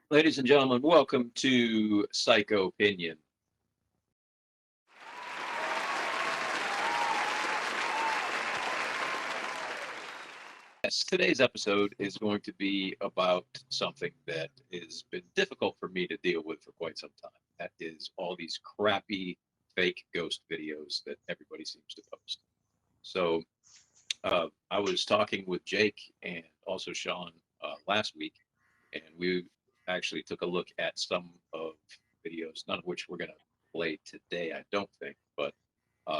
Ladies and gentlemen, welcome to Psycho Opinion. Yes, today's episode is going to be about something that has been difficult for me to deal with for quite some time. That is all these crappy fake ghost videos that everybody seems to post. So I was talking with Jake and also Sean last week, and we actually took a look at some of videos, none of which we're going to play today, I don't think, but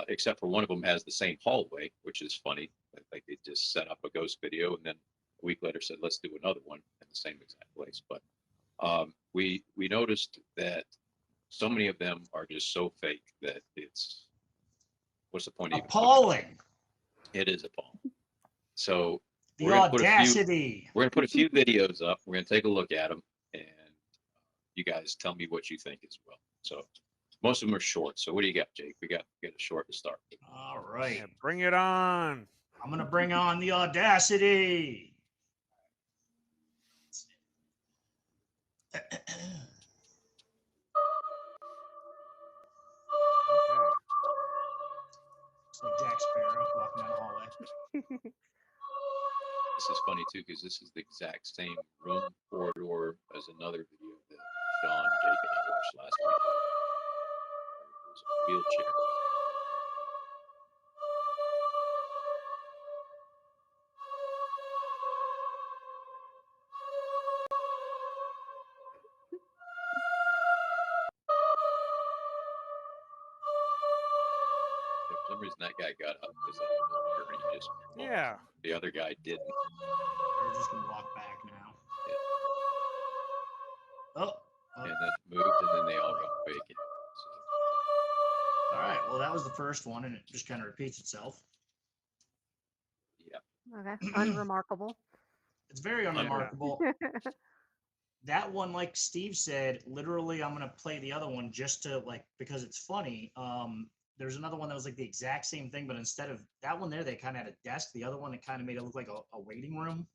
except for one of them has the same hallway, which is funny. Like they just set up a ghost video and then a week later said, let's do another one in the same exact place. But we noticed that so many of them are just so fake that it's what's the point of even putting them up? Appalling. It is appalling. So The we're gonna put audacity. we're gonna put a few videos up. We're gonna take a look at them, and you guys tell me what you think as well. So most of them are short. So what do you got, Jake? We got a short to start with. All right. Yeah, bring it on. I'm going to bring on the audacity. Okay. It's like Jack Sparrow walking down the hallway. This is funny too because this is the exact same room corridor as another video that Sean, Jake, and I watched last week. It was a wheelchair. For some reason, that guy got up because that wheelchair and he just bumped. Yeah. The other guy didn't. We're just going to walk back now. Oh. And then moved, and then they all got vacant. All right. Well, that was the first one, and it just kind of repeats itself. Yeah. Okay. Unremarkable. It's very unremarkable. That one, like Steve said, literally, I'm gonna play the other one just to because it's funny. There's another one that was like the exact same thing, but instead of that one there, they kind of had a desk. The other one, it kind of made it look like a waiting room.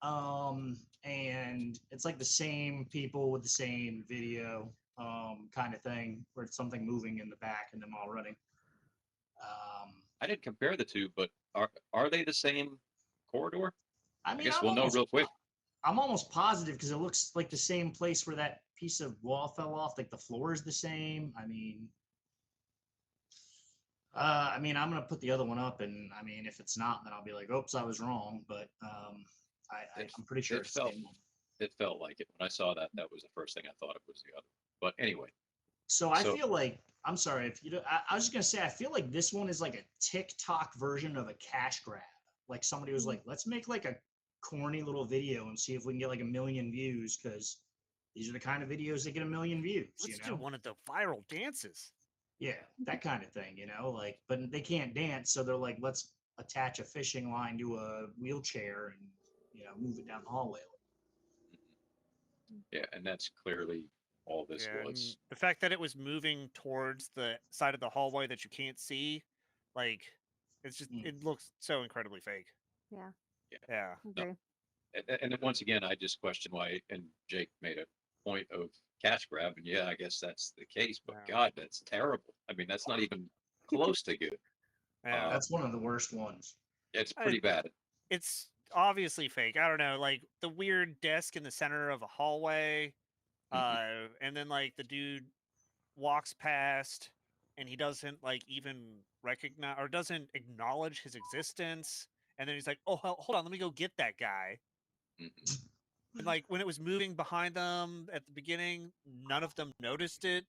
And it's like the same people with the same video, kind of thing, where it's something moving in the back and them all running. I didn't compare the two, but are they the same corridor? I mean, guess we'll know real quick. I'm almost positive because it looks like the same place where that piece of wall fell off. Like the floor is the same. I mean, I'm gonna put the other one up, and I mean, if it's not, then I'll be like, "Oops, I was wrong." But I'm pretty sure it's the same one. It felt like it when I saw that. That was the first thing I thought it was the other. But anyway. So I feel like I'm sorry if you. I was just gonna say I feel like this one is like a TikTok version of a cash grab. Like somebody was like, "Let's make like a corny little video and see if we can get like 1 million views because these are the kind of videos that get 1 million views." Let's do one of the viral dances. Yeah, that kind of thing, like, but they can't dance, so they're like, let's attach a fishing line to a wheelchair and move it down the hallway. Yeah, and that's clearly all this was. The fact that it was moving towards the side of the hallway that you can't see, like, it's just it looks so incredibly fake. Yeah. Yeah. Okay. No. And once again, I just question why. And Jake made a point of cash grab, and yeah, I guess that's the case. But God, that's terrible. I mean, that's not even close to good. Yeah. That's one of the worst ones. It's pretty bad. It's obviously fake. I don't know, like the weird desk in the center of a hallway, and then like the dude walks past, and he doesn't like even recognize or doesn't acknowledge his existence, and then he's like, "Oh, hold on, let me go get that guy." And like when it was moving behind them at the beginning, none of them noticed it.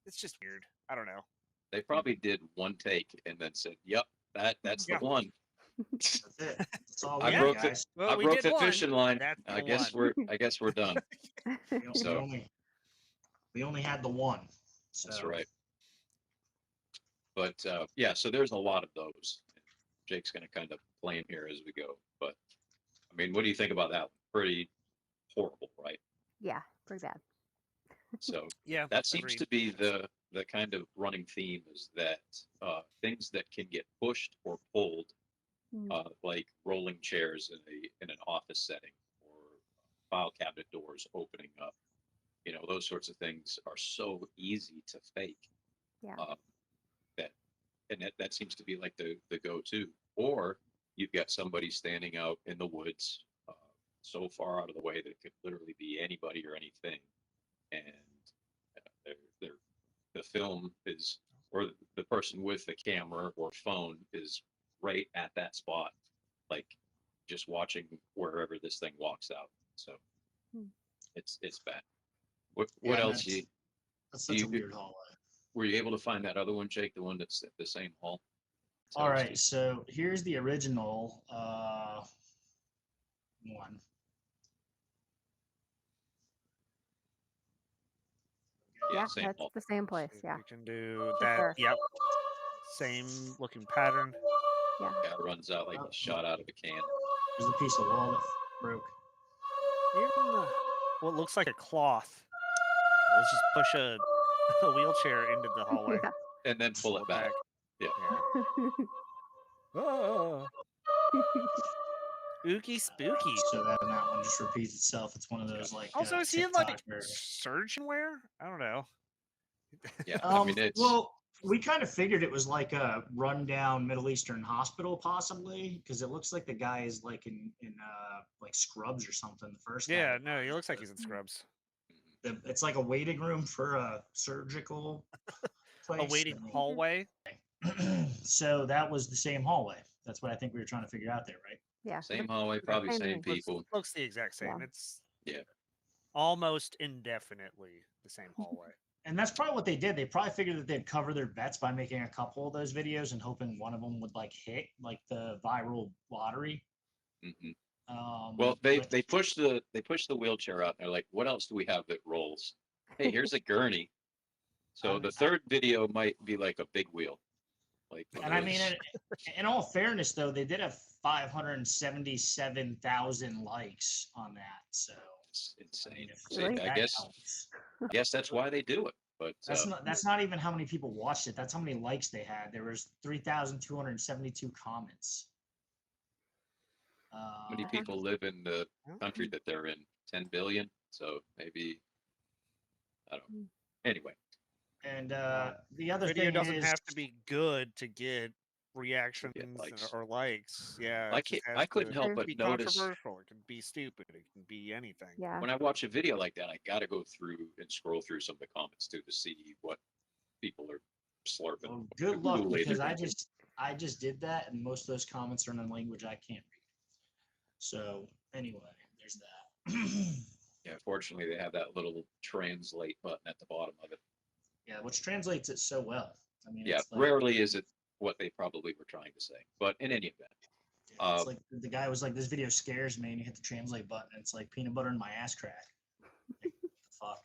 It's just weird. I don't know. They probably did one take and then said, "Yep, that's the one." That's it. That's all I broke guys. I broke the fishing line. That's I the guess one. we're done. So we only had the one. So. That's right. But yeah, so there's a lot of those. Jake's going to kind of play in here as we go. But I mean, what do you think about that? Pretty horrible, right? Yeah, pretty bad. So yeah, that seems to be the kind of running theme is that things that can get pushed or pulled, like rolling chairs in an office setting or file cabinet doors opening up. You know, those sorts of things are so easy to fake. Yeah. That and that seems to be like the go-to. Or you've got somebody standing out in the woods, so far out of the way that it could literally be anybody or anything, and they're, the film is, or the person with the camera or phone is right at that spot, like just watching wherever this thing walks out. So Hmm. it's bad. What Yeah, else that's do such a you weird hallway. were you able to find that other one, Jake? The one that's at the same hall? All right, so here's the original one. Yeah, same that's hall. the same place. See if Yeah. we can do For that. sure. Yep. Same looking pattern. Yeah. Guy runs out like he's shot out of a can. There's a piece of wall that broke. You're in the, what looks like a cloth. Let's just push a, a wheelchair into the hallway. Yeah. And then pull it back. Yeah. Oh. Spooky, spooky. So that one just repeats itself. It's one of those like Also, is he in TikTok like surgeon wear? I don't know. Yeah. I mean, it's well, we kind of figured it was like a rundown Middle Eastern hospital, possibly, because it looks like the guy is like in like scrubs or something. The first guy Yeah, that no, he runs looks like the- he's in scrubs. It's like a waiting room for a surgical place. A waiting hallway. So that was the same hallway. That's what I think we were trying to figure out there, right? Yeah. same hallway, probably Same same thing. people. Looks the exact same. Yeah. It's Yeah. almost indefinitely the same hallway. And that's probably what they did. They probably figured that they'd cover their bets by making a couple of those videos and hoping one of them would like hit like the viral lottery. hmm Um, Well, they but- they push the wheelchair out. And they're like, what else do we have that rolls? Hey, here's a gurney. So the third video might be like a big wheel. Like, one And of I mean, those- in all fairness, though, they did have 577,000 likes on that. So it's I insane. mean, if So Really? I that guess helps. that's why they do it. But That's not even how many people watched it. That's how many likes they had. There was 3,272 comments. how many Uh, people live in the country that they're in? 10 billion. So maybe I don't know. Anyway, and the other Video thing doesn't is, have to be good to get reactions likes. or likes. Yeah, I it just can't- has I couldn't to help but be notice- controversial. It can be stupid. It can be anything. Yeah. when I watch a video like that, I got to go through and scroll through some of the comments too to see what people are slurping. well, good luck Kool-Aid because they're I drinking. just did that, and most of those comments are in a language I can't read. So anyway, there's that. Yeah, fortunately, they have that little translate button at the bottom of it. Yeah, which translates it so well. I mean, Yeah, it's like, rarely is it what they probably were trying to say. But in any event, it's like the guy was like, "This video scares me," and you hit the translate button, and it's like peanut butter in my ass crack. Like, what the fuck.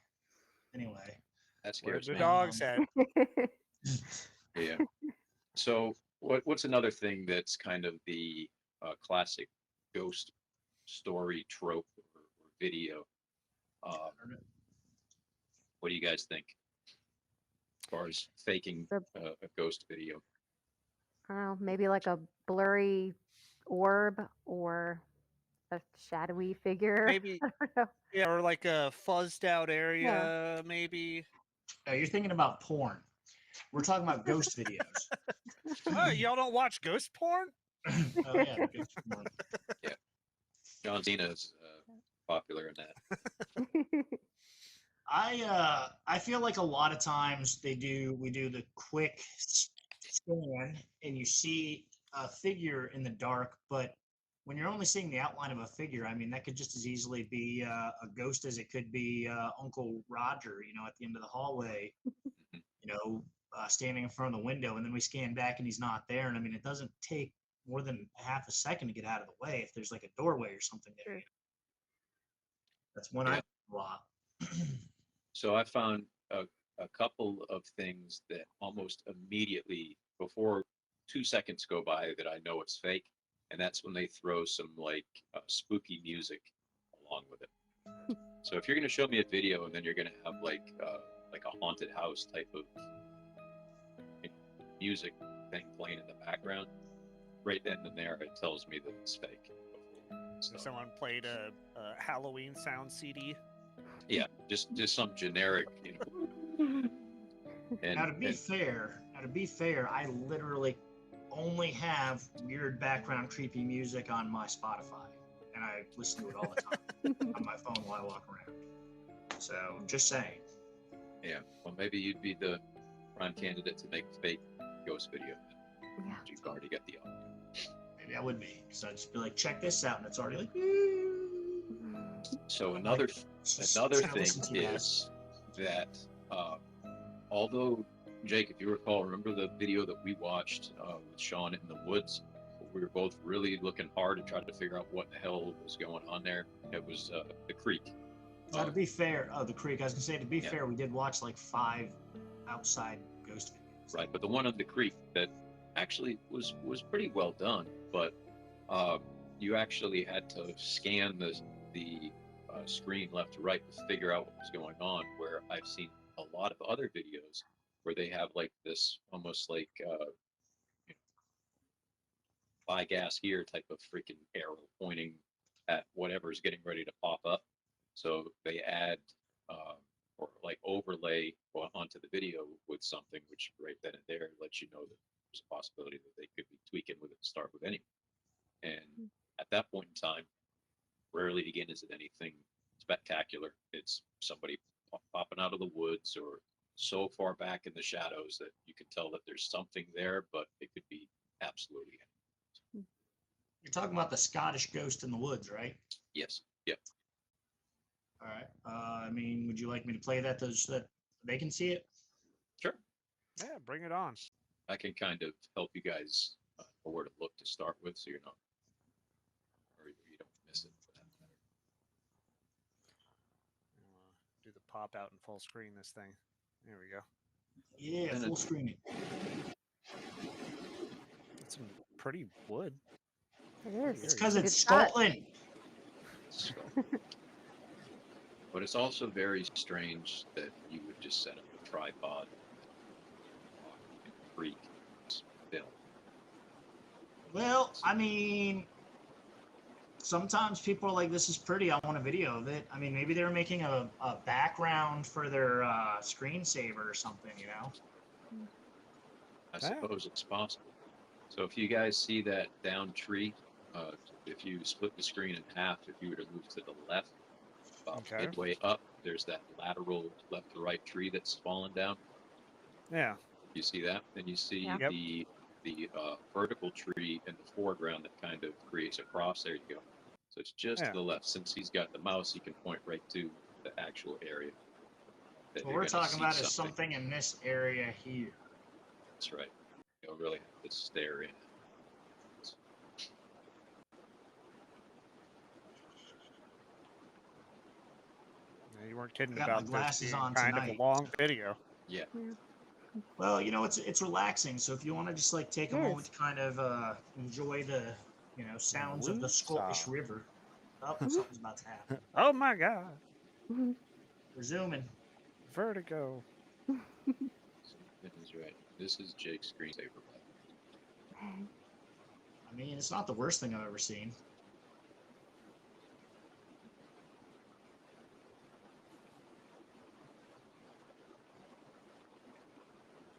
Anyway, that Where's scares the me. dog's head? Yeah. So what's another thing that's kind of the classic ghost story trope or video? What do you guys think as far as faking The- a ghost video? I don't know, maybe like a blurry orb or a shadowy figure. Maybe, I don't know. yeah, or like a fuzzed out area, maybe. you're thinking about porn. We're talking about ghost videos. Oh, y'all don't watch ghost porn? Oh yeah, ghost porn. John Cena is popular in that. I feel like a lot of times we do the quick scan and you see a figure in the dark, but when you're only seeing the outline of a figure, I mean that could just as easily be a ghost as it could be Uncle Roger, at the end of the hallway, standing in front of the window, and then we scan back and he's not there, and I mean it doesn't take more than half a second to get out of the way if there's like a doorway or something there. Sure. That's one Yeah. I do a lot. So I found a couple of things that almost immediately, before 2 seconds go by, that I know it's fake, and that's when they throw some like spooky music along with it. So if you're going to show me a video and then you're going to have like a haunted house type of music thing playing in the background, right then and there it tells me that it's fake. So, If someone played a Halloween sound CD. yeah, just some generic, And, Now to be fair, I literally only have weird background creepy music on my Spotify, and I listen to it all the time on my phone while I walk around. So just saying. yeah, well, maybe you'd be the prime candidate to make a fake ghost video. Yeah. You've already got the audio. Maybe I would be, because I'd just be like, check this out, and it's already like. So I'm another like, just another trying to thing listen to you guys. is that although Jake, if you recall, remember the video that we watched with Sean in the woods? We were both really looking hard and trying to figure out what the hell was going on there. It was the creek. Now, to be fair, the creek. I was gonna say, to be Yeah. fair, we did watch like 5 outside ghost videos. Right, but the one on the creek that actually was pretty well done, but you actually had to scan the screen left to right to figure out what was going on. Where I've seen a lot of other videos where they have like this almost like buy gas here type of freaking arrow pointing at whatever's getting ready to pop up. So they add or like overlay onto the video with something which right then and there lets you know that there's a possibility that they could be tweaking with it to start with anyway. And at that point in time, rarely again is it anything spectacular. It's somebody popping out of the woods or so far back in the shadows that you can tell that there's something there, but it could be absolutely anything. You're talking about the Scottish ghost in the woods, right? Yes. Yep. All right. I mean, would you like me to play that so that they can see it? Sure. Yeah, bring it on. I can kind of help you guys know where to look to start with, so you're not, or you don't miss it for that matter. Do the pop out and full screen this thing. There we go. Yeah, And full it's- screen it. That's some pretty wood. It is. It's because Good it's shot. Scotland. So, but it's also very strange that you would just set up a tripod and freak film. Well, I mean, sometimes people are like, this is pretty. I want a video of it. I mean, maybe they were making a background for their screensaver or something, you know? I suppose it's possible. So if you guys see that down tree, if you split the screen in half, if you were to move to the left, about Okay. midway up, there's that lateral left to right tree that's fallen down. Yeah. You see that? Then you see Yeah. Yep. the vertical tree in the foreground that kind of creates a cross. There you go. So it's just Yeah. to the left. Since he's got the mouse, he can point right to the actual area. that What you're we're gonna talking see about is something in this area here. That's right. You'll really have to stare in. Yeah, you weren't kidding Got my about this glasses being on kind of tonight. a long video. Yeah. Well, you know, it's relaxing. So if you want to just like take a It moment is. to kind of enjoy the sounds of the Scottish Woosah. River. Oh, something's about to happen. Oh my god. Mhm. We're zooming. Vertigo. That is right. This is Jake's screensaver. I mean, it's not the worst thing I've ever seen.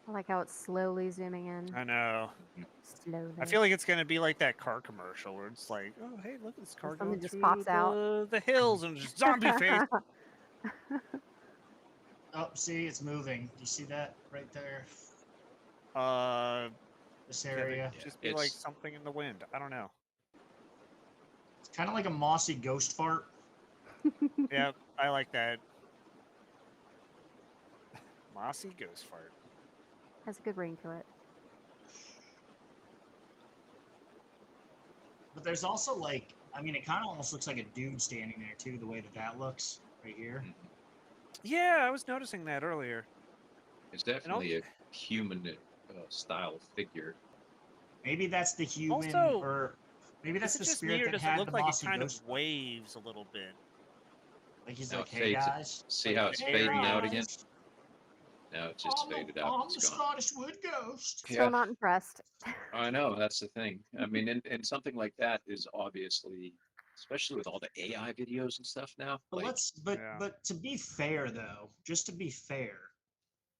I like how it's slowly zooming in. I know. Slowly. I feel like it's gonna be like that car commercial where it's like, oh hey, look at this car something going just through pops out. the hills and just zombie face. Oh, see, it's moving. Do you see that right there? This Could it area. Yeah, just be like it's- something in the wind. I don't know. It's kind of like a mossy ghost fart. Yeah, I like that. Mossy ghost fart. Has a good ring to it. But there's also like, I mean, it kind of almost looks like a dude standing there too, the way that that looks right here. Yeah, I was noticing that earlier. It's definitely a human style figure. Maybe that's the human, Also, or maybe that's Is it the just spirit me or that does it had look the like it mossy kind of ghost. waves a little bit? Like he's No, like, it hey fades. guys. See how it's Hey, fading out guys. again? Now it's just faded out. I'm It's the gone. Scottish wood ghost. Still Yeah. not impressed. I know, that's the thing. I mean, and something like that is obviously especially with all the AI videos and stuff now. But Like, Yeah. but to be fair though, just to be fair,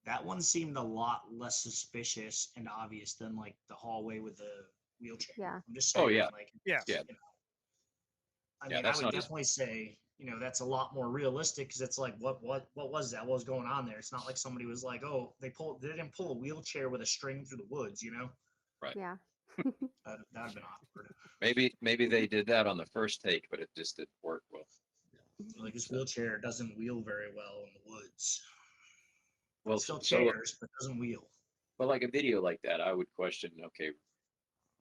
that one seemed a lot less suspicious and obvious than like the hallway with the wheelchair. Yeah. I'm just Oh, saying, yeah. like, Yeah. Yeah. you know, I Yeah, mean, I that's would not as- definitely say, that's a lot more realistic because it's like, what was that? What was going on there? It's not like somebody was like, oh, they didn't pull a wheelchair with a string through the woods, Yeah. That would have been awkward. maybe they did that on the first take, but it just didn't work well. Like this wheelchair doesn't wheel very well in the woods. Well, Still so chairs, but doesn't wheel. but like a video like that, I would question. Okay,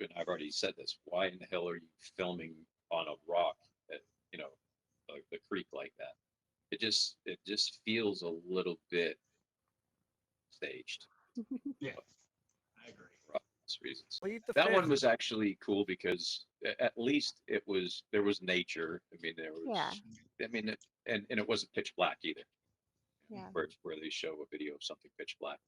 and I've already said this. Why in the hell are you filming on a rock at the creek like that? It just feels a little bit staged. Yeah, I agree. For obvious reasons. Plead the That one fifth. was actually cool because at least there was nature. I mean, there was. Yeah. I mean, and it wasn't pitch black either. Yeah. Where they show a video of something pitch black.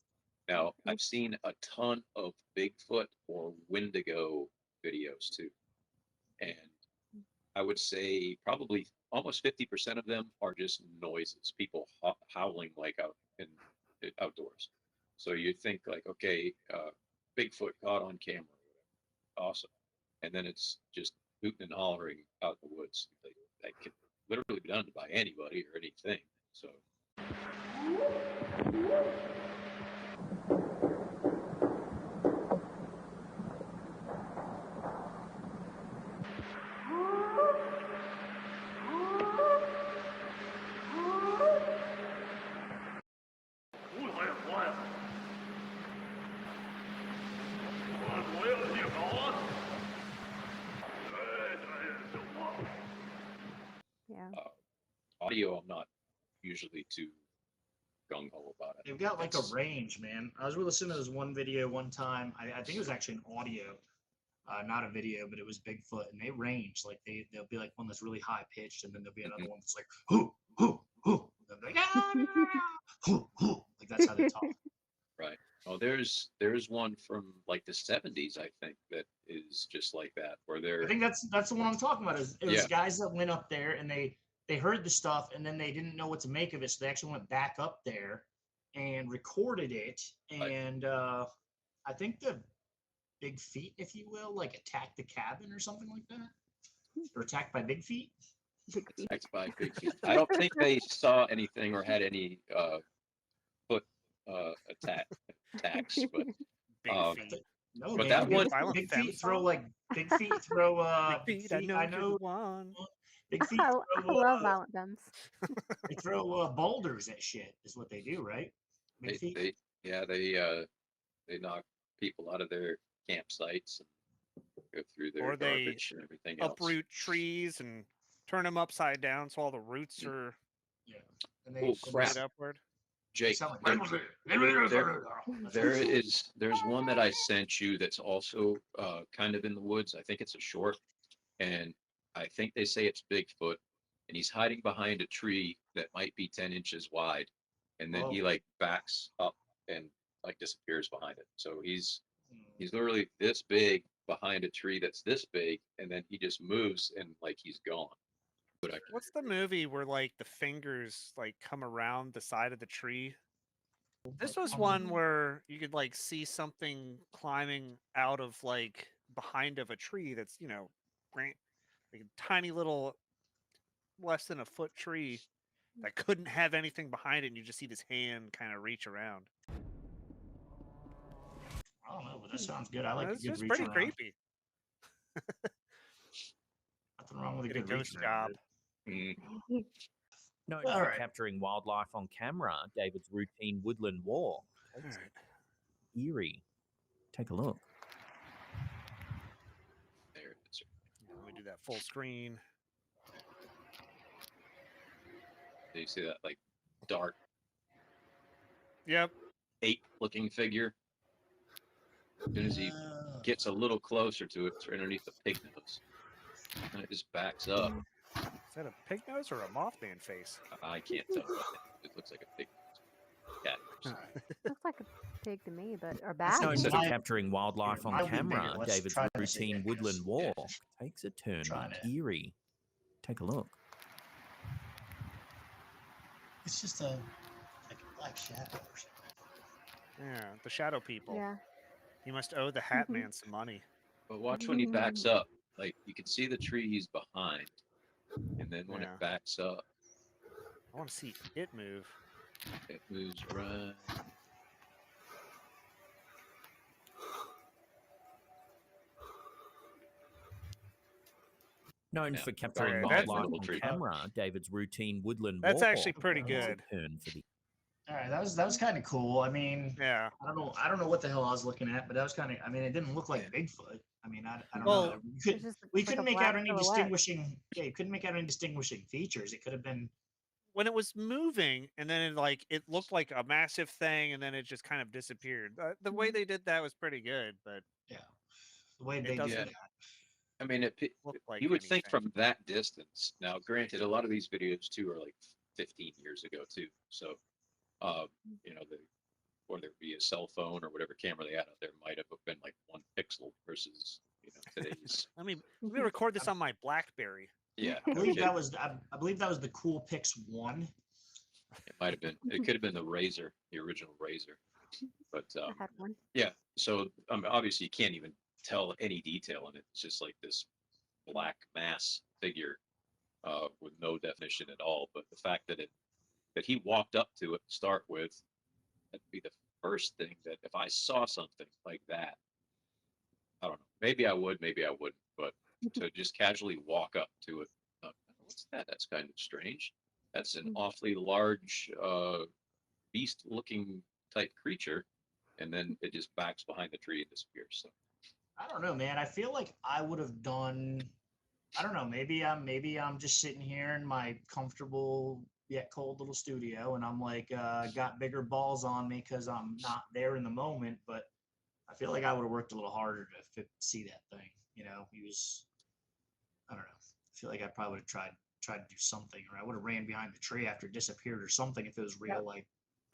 Now, I've seen a ton of Bigfoot or Wendigo videos too. And I would say probably almost 50% of them are just noises, people howling like outdoors. So you think like, okay, Bigfoot caught on camera, awesome. And then it's just hooting and hollering out in the woods. That could literally be done by anybody or anything. So. Yeah. Audio, I'm not usually too gung ho about it. They've got like a It's- range, man. I was listening to this one video one time. I think it was actually an audio, not a video, but it was Bigfoot, and they range. Like they'll be like one that's really high pitched, and then there'll be another one that's like hoo hoo hoo. They'll be like hoo hoo. Like that's how they talk. Right. Oh, there's one from like the 70s, I think, that is just like that, where they're I think that's the one I'm talking about. It was Yeah. guys that went up there and they heard the stuff and then they didn't know what to make of it, so they actually went back up there and recorded it. Right. And I think the Big Feet, if you will, like attacked the cabin or something like that, or attacked by Big Feet. Big feet. attacked by Bigfoot. I don't think they saw anything or had any foot attacks, but Big Um, feet. No, But man, that Big- one- Violent Big Feet Femmes throw song? like Big Feet throw Big feet, I know, you're the one. Big Feet I throw, love Violent Femmes. they throw boulders at shit is what they do, right? Big Feet. they knock people out of their campsites and go through their Or they garbage and everything else. Uproot trees and turn them upside down so all the roots are Yeah. And they, Oh, and crap. pointed upward. they Jake, sound there- like there's one that I sent you that's also kind of in the woods. I think it's a short, and I think they say it's Bigfoot, and he's hiding behind a tree that might be 10 inches wide, and then he Whoa. like backs up and like disappears behind it. So he's literally this big behind a tree that's this big, and then he just moves and like he's gone. But What's the movie where like the fingers like come around the side of the tree? This was one where you could like see something climbing out of like behind of a tree that's, like a tiny little less than a foot tree that couldn't have anything behind it, and you just see this hand kind of reach around. I don't know, but that sounds good. I like a It's good just reach pretty around. creepy. Nothing wrong with a Get a good reach ghost around. job. mm, Known All for right. capturing wildlife on camera, David's routine woodland walk takes Alright. it eerie. Take a look. there it is. Let me do that full screen. Do you see that like dark Yep. ape-looking figure? As soon as he gets a little closer to it, it's right underneath the pig nose, and it just backs up. Is that a pig nose or a Mothman face? I can't tell. It looks like a pig cat. or something. Looks like a pig to me, but or Known bat. So for mine- capturing wildlife mine on would be bigger. camera, Let's David's try to see routine it, woodland because- walk takes a turn Trying to- eerie. Take a look. It's just like a black shadow or something. Yeah, the shadow people. Yeah. You must owe the Hat Mhm. Man some money. But watch when he backs up. Like you can see the tree he's behind, and then when Yeah. it backs up, I want to see it move. it moves right. Known Yeah. for capturing Okay, that's- wildlife Little on tree. camera, David's routine woodland That's walk actually pretty was a good. turn for the All right, that was kind of cool. I mean, Yeah. I don't know what the hell I was looking at, but that was kind of. I mean, it didn't look like Bigfoot. I mean, I don't Well, know. It's just We like couldn't a make black out any silhouette. distinguishing. Yeah, you couldn't make out any distinguishing features. It could have been. When it was moving, and then it looked like a massive thing, and then it just kind of disappeared. The way they did that was pretty good, but Yeah, the way It they did doesn't- that. I mean, look like you would think anything. from that distance. Now, granted, a lot of these videos too are like 15 years ago too. So, you know, whether it be a cell phone or whatever camera they had out there might have been like 1 pixel versus today's. Let me record this on my BlackBerry. Yeah, I no believe kidding. that was. I believe that was the Cool Pix 1. It might have been. It could have been the Razor, the original Razor. But I had one. yeah, so obviously you can't even tell any detail in it. It's just like this black mass figure with no definition at all. But the fact that he walked up to it to start with, that'd be the first thing that if I saw something like that, I don't know. Maybe I would, maybe I wouldn't. But to just casually walk up to it, what's that? That's kind of strange. That's an awfully large beast-looking type creature, and then it just backs behind the tree and disappears. So I don't know, man. I feel like I would have done. I don't know. Maybe I'm just sitting here in my comfortable yet cold little studio, and I'm like got bigger balls on me because I'm not there in the moment. But I feel like I would have worked a little harder to see that thing. You know, he was. I don't know. I feel like I probably would have tried to do something, or I would have ran behind the tree after it disappeared or something if it was real. Yep. Like,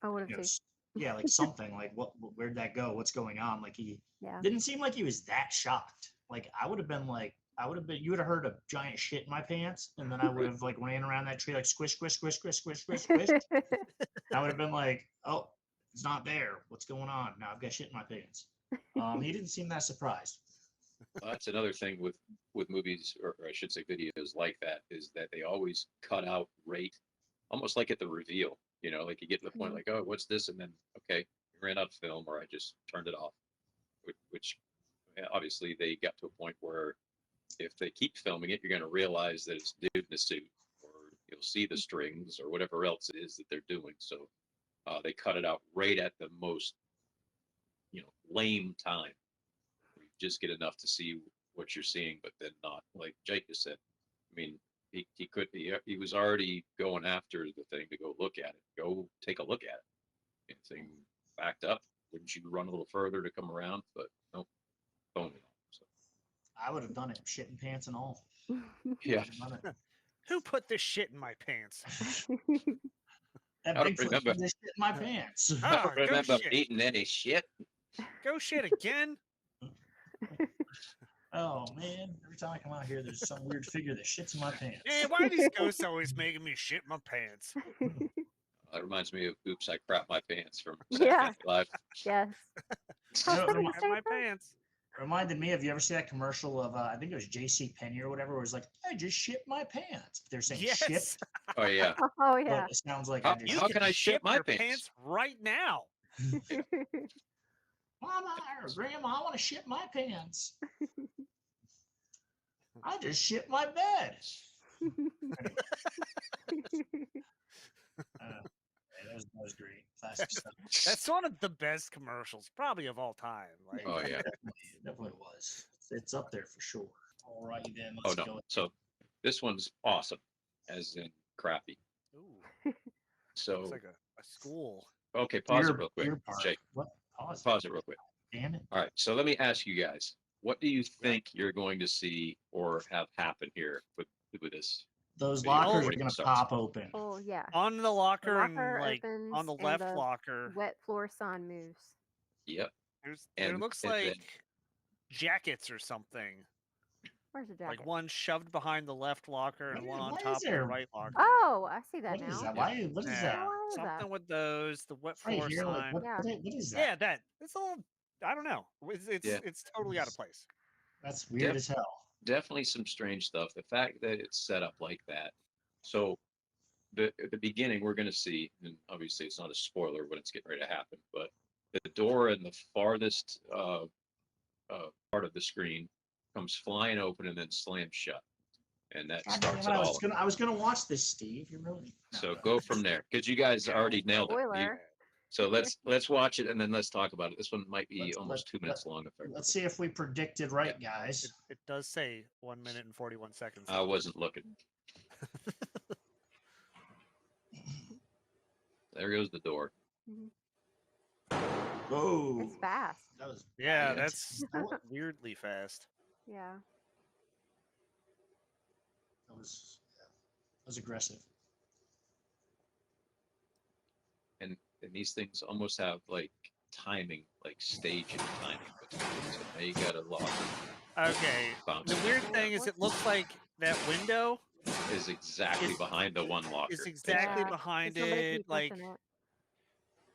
I would have you know, too. yeah, like something like where'd that go? What's going on? Like he Yeah. didn't seem like he was that shocked. Like I would have been, you would have heard a giant shit in my pants, and then I would have like ran around that tree like squish, squish, squish, squish, squish, squish, squish. I would have been like, oh, it's not there. What's going on? Now I've got shit in my pants. He didn't seem that surprised. that's another thing with movies, or I should say videos like that, is that they always cut out right, almost like at the reveal. Like you get to the point like, oh, what's this? And then, okay, you ran out of film, or I just turned it off. Which obviously they got to a point where if they keep filming it, you're going to realize that it's dude in a suit, or you'll see the strings or whatever else it is that they're doing. So they cut it out right at the most, lame time. You just get enough to see what you're seeing, but then not, like Jake just said. I mean, he was already going after the thing to go look at it, go take a look at it. And the thing backed up. Wouldn't you run a little further to come around? But nope, phone it on. So I would have done it, shit in pants and all. yeah, I'd have done it. Who put this shit in my pants? That I don't Bigfoot remember. put this shit in my pants. I Ah, don't go remember shit. eating any shit. Go shit again. Oh man! Every time I come out here, there's some weird figure that shits in my pants. Man, why are these ghosts always making me shit my pants? That reminds me of "Oops, I Crap My Pants" from Yeah. Saturday Night Live. Yes. You I know, was thinking remi- the At same my thing. pants. reminded me of, you ever see that commercial of I think it was J.C. Penney or whatever, where it's like, I just shit my pants. They're saying shit, Yes. Oh yeah, Oh yeah. but it sounds like How- I just You how shit. can I shit my your pants? right now? Mama or Grandma, I want to shit my pants. I just shit my bed. That was great. Classic stuff. That's one of the best commercials, probably of all time. Like, Oh yeah. It definitely was. It's up there for sure. All righty then, Oh let's no. go. So this one's awesome, as in crappy. ooh, So looks like a school. okay, pause it Deer- real quick, Deer Park. Jake. What? Pause. Pause it real quick. Damn it. All right. So let me ask you guys, what do you think you're going to see or have happen here with this? Those Video lockers are recording going to starts. pop open. Oh yeah. On the The locker, locker and like opens on the and left the locker, wet floor sign moves. Yep. there and- looks and then- like jackets or something. Where's the jacket? Like one shoved behind the left locker and one on Why is top of the there- right locker. Oh, I see that What now. is that? Yeah. Why? What is Yeah, that? Why is something that? with those, the wet Right floor here, like sign. what? Yeah. What is that? Yeah, that. It's all. I don't know. Yeah. It's totally out of place. That's weird as hell. Definitely some strange stuff. The fact that it's set up like that. So at the beginning, we're going to see, and obviously it's not a spoiler when it's getting ready to happen, but the door in the farthest part of the screen comes flying open and then slams shut. And that God starts damn it it, all. I was gonna watch this, Steve. You really. No, So go go ahead. from there because you guys already nailed it. Spoiler. So let's watch it and then let's talk about it. This one might be Let's- almost 2 minutes long. If I Let's see if we predicted right, guys. It does say 1 minute and 41 seconds. I wasn't looking. There goes the door. Whoa. It's fast. That was. Yeah, Yeah. that's weirdly fast. Yeah. That was aggressive. And these things almost have like timing, like staging timing. So now you got a lock. Okay. Bounce. The weird thing is, it looks like that window Is exactly Is- behind the one locker. is exactly Yeah, behind somebody it, keep like, pushing it.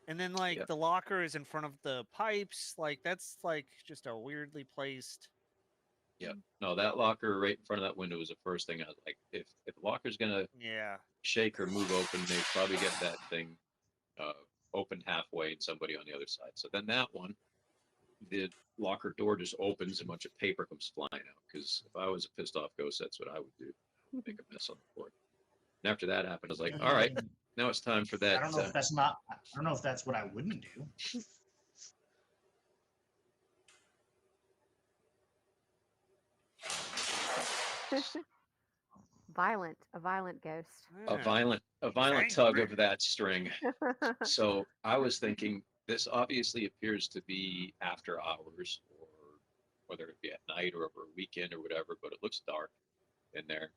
and then like Yep. the locker is in front of the pipes. Like that's like just a weirdly placed. Yeah. No, that locker right in front of that window was the first thing I was like, if the locker's gonna Yeah. shake or move open, they probably get that thing open halfway and somebody on the other side. So then that one, the locker door just opens and a bunch of paper comes flying out. Because if I was a pissed off ghost, that's what I would do. Make a mess on the floor. And after that happened, I was like, all right, now it's time for that. I don't know if that's not. I don't know if that's what I wouldn't do. A violent ghost. a Yeah. violent Dang. tug of that string. So I was thinking this obviously appears to be after hours, or whether it be at night or over a weekend or whatever, but it looks dark in there.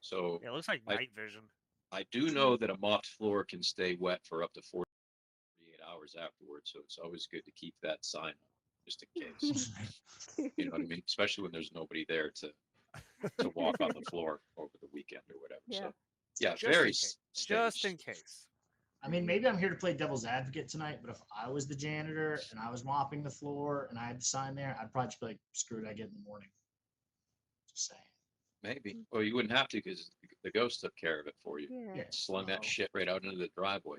So Yeah, it looks like I- night vision. I do know that a mopped floor can stay wet for up to 48 hours afterwards. So it's always good to keep that sign up just in case. You know what I mean? Especially when there's nobody there to walk on the floor over the weekend or whatever. Yeah. So yeah, Just in very case. Just staged. in case. I mean, maybe I'm here to play devil's advocate tonight, but if I was the janitor and I was mopping the floor and I had the sign there, I'd probably just be like, screw it, I get it in the morning. Just saying. Maybe. Well, you wouldn't have to because the ghost took care of it for you. Yeah. Yeah. Slung that Oh. shit right out into the driveway.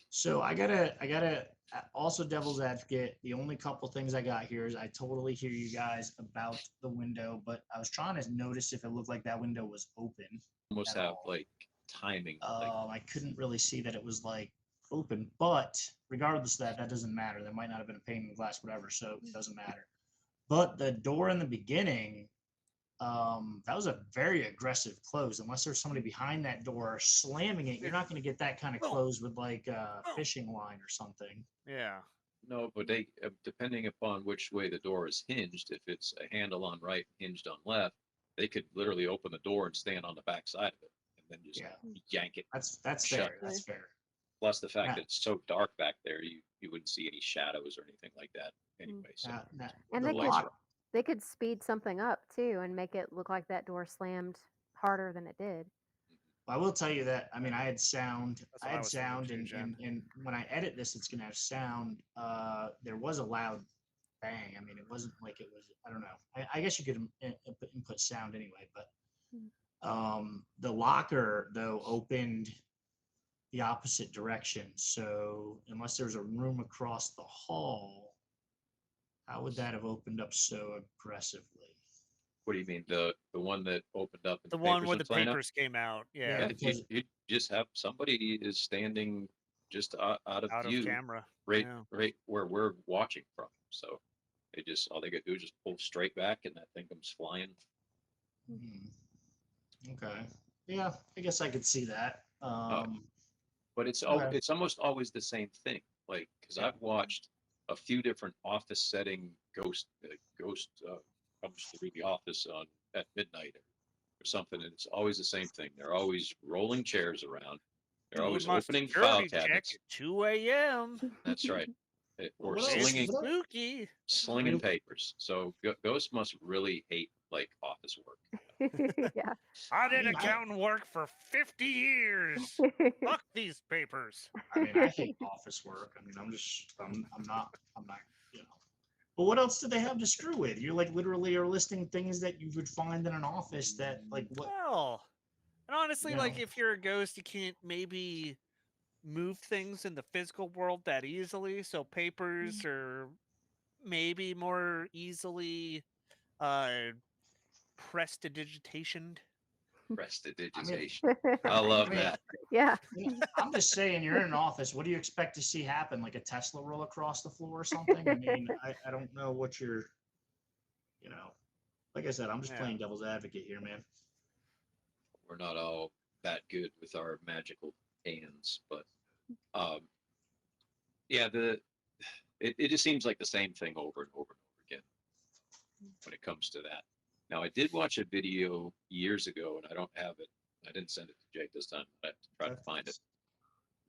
So I gotta also devil's advocate. The only couple things I got here is I totally hear you guys about the window, but I was trying to notice if it looked like that window was open. Almost At have all. like timing. Like, I couldn't really see that it was like open, but regardless of that, that doesn't matter. There might not have been a pane in the glass, whatever, so it doesn't matter. But the door in the beginning, that was a very aggressive close. Unless there's somebody behind that door slamming it, you're not going to get that kind of Boom. close with like a Boom. fishing line or something. Yeah. no, but they, depending upon which way the door is hinged, if it's a handle on right, hinged on left, they could literally open the door and stand on the back side of it and then just Yeah. yank it. That's Shut. fair. That's fair. Plus the fact Yeah. that it's so dark back there, you wouldn't see any shadows or anything like that anyway. So And the they could lock- they could speed something up too and make it look like that door slammed harder than it did. I will tell you that. I mean, I had sound. That's I what I had was thinking sound, too, and, Jen. and when I edit this, it's gonna have sound. There was a loud bang. I mean, it wasn't like it was. I don't know. I guess you could input sound anyway, but the locker though opened the opposite direction. So unless there's a room across the hall, how would that have opened up so aggressively? what do you mean? The one that opened up and The one papers where went the flying out? papers came out. Yeah. Yeah. Yeah, because- you just have somebody is standing just out of Out view, of camera. right, Yeah. right where we're watching from. So all they got to do is just pull straight back, and that thing comes flying. Hmm. Okay. Yeah, I guess I could see that. But it's Okay. it's almost always the same thing. Like because Yeah. I've watched a few different office setting ghost comes through the office at midnight or something, and it's always the same thing. They're always rolling chairs around. They're Doing always my opening file security check cabinets. at 2 a.m. That's right. Or What else? slinging What else? Spooky. slinging papers. So ghosts must really hate like office work. Yeah. I did mean, accountant work for 50 years. Fuck these papers. I mean, I hate office work. I mean, I'm not, you know. But what else do they have to screw with? You like literally are listing things that you would find in an office that like what? Well, and honestly, You like know. if you're a ghost, you can't maybe move things in the physical world that easily. So papers are maybe more easily uh prestidigitationed. Prestidigitation. I love I mean, that. Yeah. I'm just saying, you're in an office. What do you expect to see happen? Like a Tesla roll across the floor or something? I mean, I don't know what you're, you know. Like I said, I'm just Yeah. playing devil's advocate here, man. We're not all that good with our magical hands, but um, yeah, it just seems like the same thing over and over and over again when it comes to that. Now, I did watch a video years ago, and I don't have it. I didn't send it to Jake this time. I have to try to find it.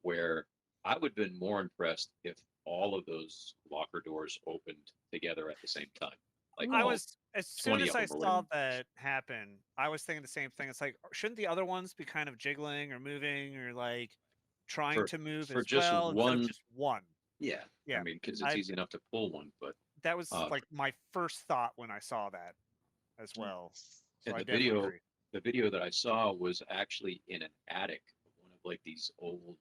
Where I would have been more impressed if all of those locker doors opened together at the same time. Like I all was as soon 20 as of I them or saw whatever. that happen, I was thinking the same thing. It's like, shouldn't the other ones be kind of jiggling or moving or like trying for to move for as just well instead of one. just one? Yeah, Yeah, I mean, because it's I easy enough to pull one, but that was um, like my first thought when I saw that as well. So and I definitely agree. the video that I saw was actually in an attic, one of like these old.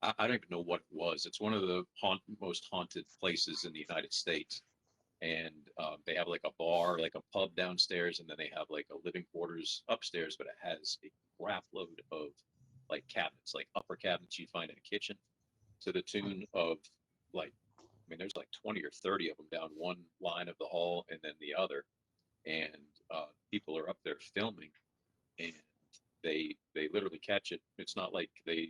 I don't even know what it was. It's one of the most haunted places in the United States, and they have like a bar, like a pub downstairs, and then they have like a living quarters upstairs. But it has a crap load of like cabinets, like upper cabinets you'd find in a kitchen, to the tune of like, I mean, there's like 20 or 30 of them down one line of the hall and then the other, and people are up there filming, and they literally catch it. It's not like they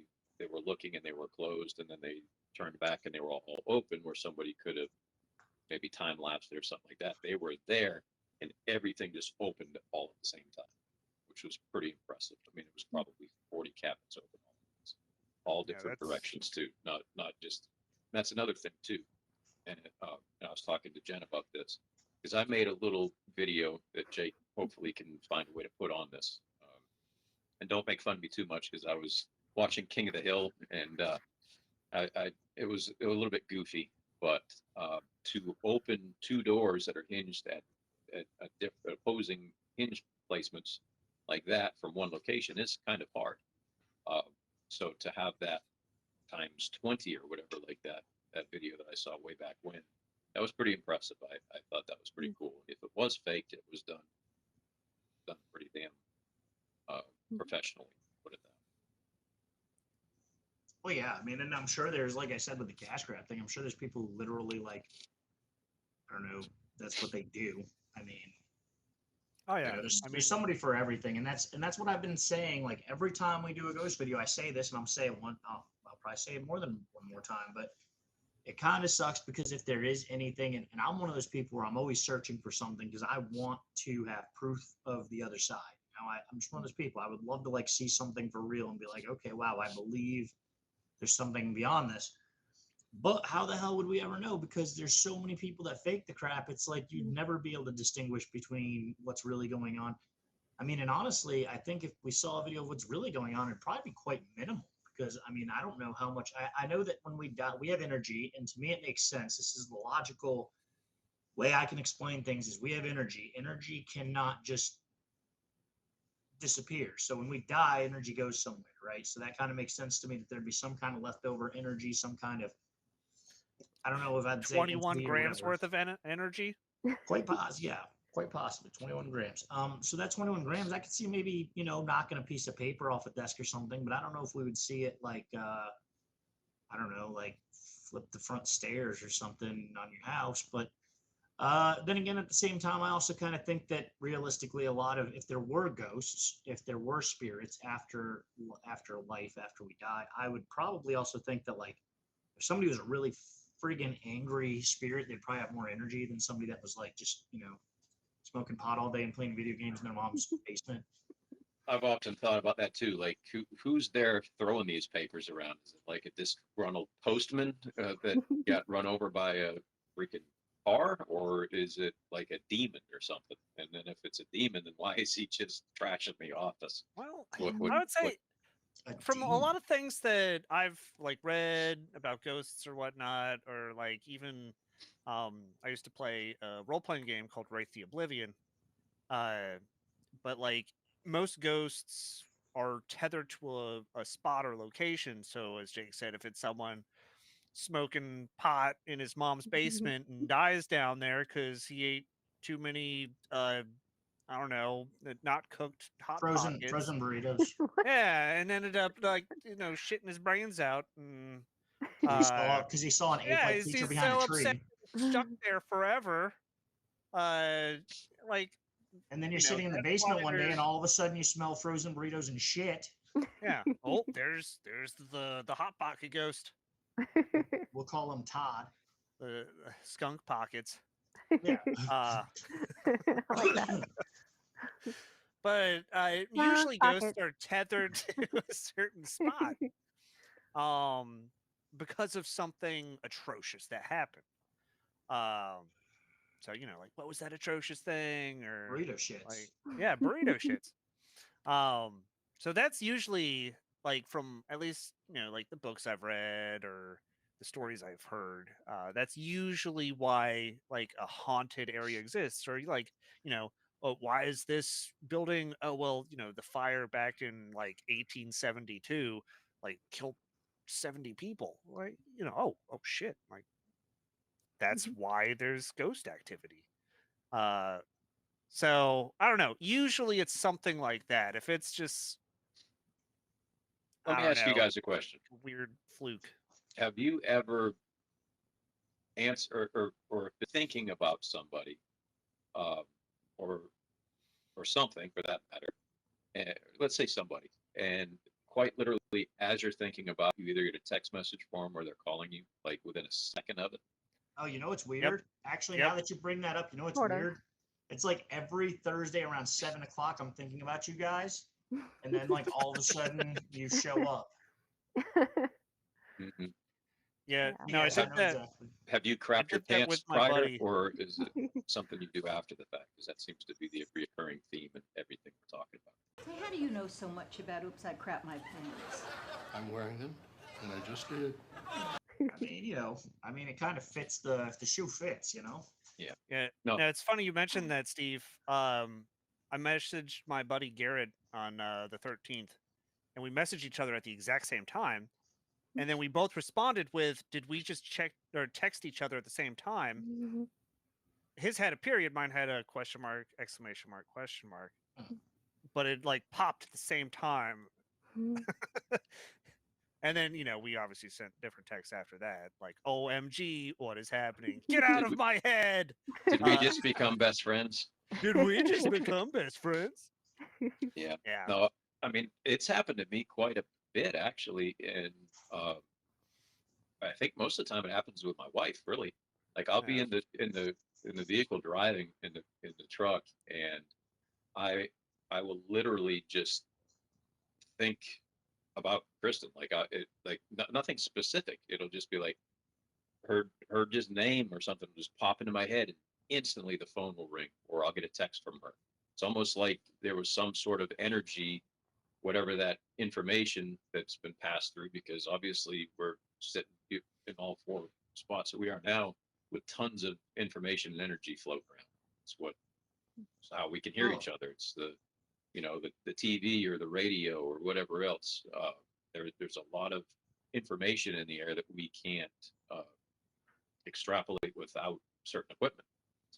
were looking and they were closed and then they turned back and they were all open where somebody could have maybe time lapsed it or something like that. They were there and everything just opened all at the same time, which was pretty impressive. I mean, it was probably 40 cabinets open, all Yeah, different that's directions too. Not just. That's another thing too. And I was talking to Jen about this because I made a little video that Jake hopefully can find a way to put on this. And don't make fun of me too much because I was watching King of the Hill and it was a little bit goofy, but to open two doors that are hinged at different opposing hinge placements like that from one location is kind of hard. Uh, so to have that times 20 or whatever like that video that I saw way back when, that was pretty impressive. I thought that was pretty cool. If it was faked, it was done pretty damn professionally. Put it that. Well, yeah, I mean, and I'm sure there's, like I said with the cash grab thing, I'm sure there's people who literally like, I don't know, that's what they do. I mean, oh you yeah. know, I mean, there's somebody for everything, and that's what I've been saying. Like every time we do a ghost video, I say this, and I'm saying I'll probably say it more than one more time, but it kind of sucks because if there is anything, and I'm one of those people where I'm always searching for something because I want to have proof of the other side. Now, I'm just one of those people. I would love to like see something for real and be like, okay, wow, I believe there's something beyond this. But how the hell would we ever know? Because there's so many people that fake the crap. It's like you'd never be able to distinguish between what's really going on. I mean, and honestly, I think if we saw a video of what's really going on, it'd probably be quite minimal. Because I mean, I don't know how much. I know that when we die, we have energy, and to me, it makes sense. This is the logical way I can explain things: is we have energy. Energy cannot just disappear. So when we die, energy goes somewhere, right? So that kind of makes sense to me that there'd be some kind of leftover energy, some kind of, I don't know if I'd say 21 entity or grams whatever. worth of energy. Yeah, quite possibly 21 grams. So that 21 grams, I could see maybe, you know, knocking a piece of paper off a desk or something, but I don't know if we would see it like, I don't know, like flip the front stairs or something on your house. But then again, at the same time, I also kind of think that realistically, a lot of, if there were ghosts, if there were spirits after life, after we die, I would probably also think that like if somebody was a really friggin' angry spirit, they'd probably have more energy than somebody that was like just, you know, smoking pot all day and playing video games in their mom's basement. I've often thought about that too. Like, who's there throwing these papers around? Is it like a disgruntled postman that got run over by a freaking car, or is it like a demon or something? And then if it's a demon, then why is he just trashing the office? Well, What I would say A from a demon. lot of things that I've like read about ghosts or whatnot, or like even I used to play a role playing game called Wraith the Oblivion. But like most ghosts are tethered to a spot or location. So as Jake said, if it's someone smoking pot in his mom's basement and dies down there because he ate too many I don't know, not cooked hot frozen pockets. burritos. Yeah, and ended up like shitting his brains out, and Because he saw an yeah, ape-like creature he's behind so a upset, tree. stuck there forever. Like And then you're sitting in the that's why basement one day, there's and all of a sudden you smell frozen burritos and shit. yeah. Oh, there's the hot pocket ghost, We'll call him Todd. the skunk pockets. Yeah. Uh, I like that. but Skunk usually ghosts pockets. are tethered to a certain spot, because of something atrocious that happened. Um, so like what was that atrocious thing, or Burrito shits. like yeah, burrito shits. Um, so that's usually like from at least like the books I've read or the stories I've heard. That's usually why like a haunted area exists, or like oh, why is this building? Oh well, the fire back in like 1872 like killed 70 people. Like oh shit, like that's why there's ghost activity. Uh, so I don't know. Usually it's something like that. If it's just Let I me don't ask you know, guys a question. weird fluke. Have you ever answered or been thinking about somebody, uh, or something for that matter? And let's say somebody, and quite literally, as you're thinking about, you either get a text message from them or they're calling you like within a second of it. Oh, you know what's weird? Actually, Yep. now that you bring that up, you know what's Sort of. weird? It's like every Thursday around 7 o'clock, I'm thinking about you guys, and then like all of a sudden you show up. Mhm. Yeah, Yeah. no, I Yes, I did know that. exactly. Have you crapped your did that with pants my prior, buddy. or is it something you do after the fact? Because that seems to be the recurring theme in everything we're talking about. Say, how do you know so much about Oops, I Crap My Pants? I'm wearing them, and I just did. I mean, it kind of fits if the shoe fits, Yeah, No. no, it's funny you mentioned that, Steve. I messaged my buddy Garrett on the 13th, and we messaged each other at the exact same time, and then we both responded with, "Did we just check or text each other at the same time?" His had a period, mine had a question mark, exclamation mark, question mark, but it like popped at the same time. And then, we obviously sent different texts after that, like, OMG, what is happening? Get out of my head. Did we just become best friends? Did we just become best friends? Yeah. Yeah. No, I mean, it's happened to me quite a bit actually, and I think most of the time it happens with my wife. Really, like I'll be Yeah. in the vehicle driving in the truck, and I will literally just think about Kristen, like nothing specific. It'll just be like her just name or something will just pop into my head, and instantly the phone will ring, or I'll get a text from her. It's almost like there was some sort of energy, whatever that information that's been passed through, because obviously we're sitting in all four spots that we are now with tons of information and energy floating around. It's how we can hear each other. It's the TV or the radio or whatever else. There's a lot of information in the air that we can't extrapolate without certain equipment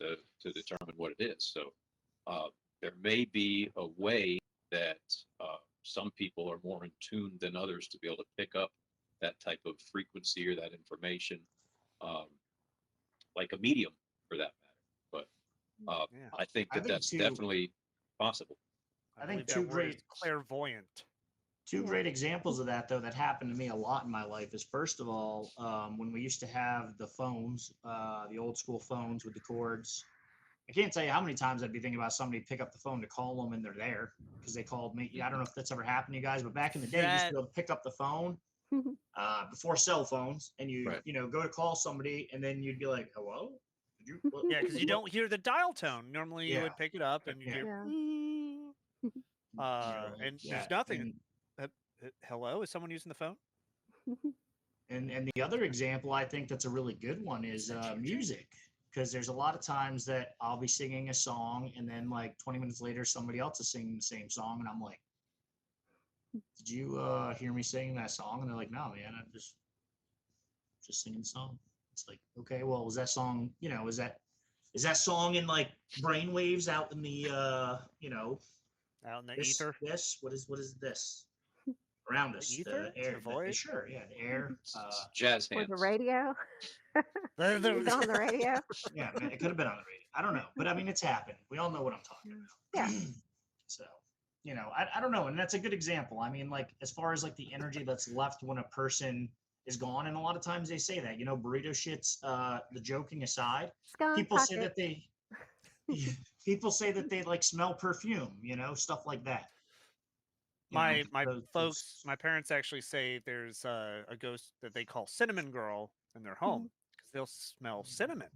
to determine what it is. So there may be a way that some people are more in tune than others to be able to pick up that type of frequency or that information, like a medium for that matter. But Yeah. I think I think that's definitely possible. I think believe that two word is great- clairvoyant. Two great examples of that, though, that happened to me a lot in my life is, first of all, when we used to have the phones, the old school phones with the cords. I can't tell you how many times I'd be thinking about somebody pick up the phone to call them and they're there because they called me. I don't know if that's ever happened to you guys, but back in the day, you used to be able to pick up the phone before cell phones, and you Right. go to call somebody, and then you'd be like, "Hello," Yeah, because you don't hear the dial tone. Normally, you Yeah. would pick it up and you Yeah. hear. Yeah. And Yeah, there's nothing. and- Hello, is someone using the phone? And the other example I think that's a really good one is music, because there's a lot of times that I'll be singing a song and then like 20 minutes later somebody else is singing the same song and I'm like, did you hear me singing that song? And they're like, no, man, I'm just singing the song. It's like, okay, well, was that song, is that song in like brainwaves out in the Out in the this, ether? what is this around us? ether? The air, The void? sure, yeah, the air. It's jazz Or hands. the radio. Is it on the radio? Yeah, man, it could have been on the radio. I don't know, but I mean, it's happened. We all know what I'm talking about. Yeah. So, I don't know, and that's a good example. I mean, like as far as like the energy that's left when a person is gone, and a lot of times they say that, burrito shits. The joking aside, Skunk people say pocket. that people say that they like smell perfume, stuff like that. My Those- my parents actually say there's a ghost that they call Cinnamon Girl in their home because they'll smell cinnamon,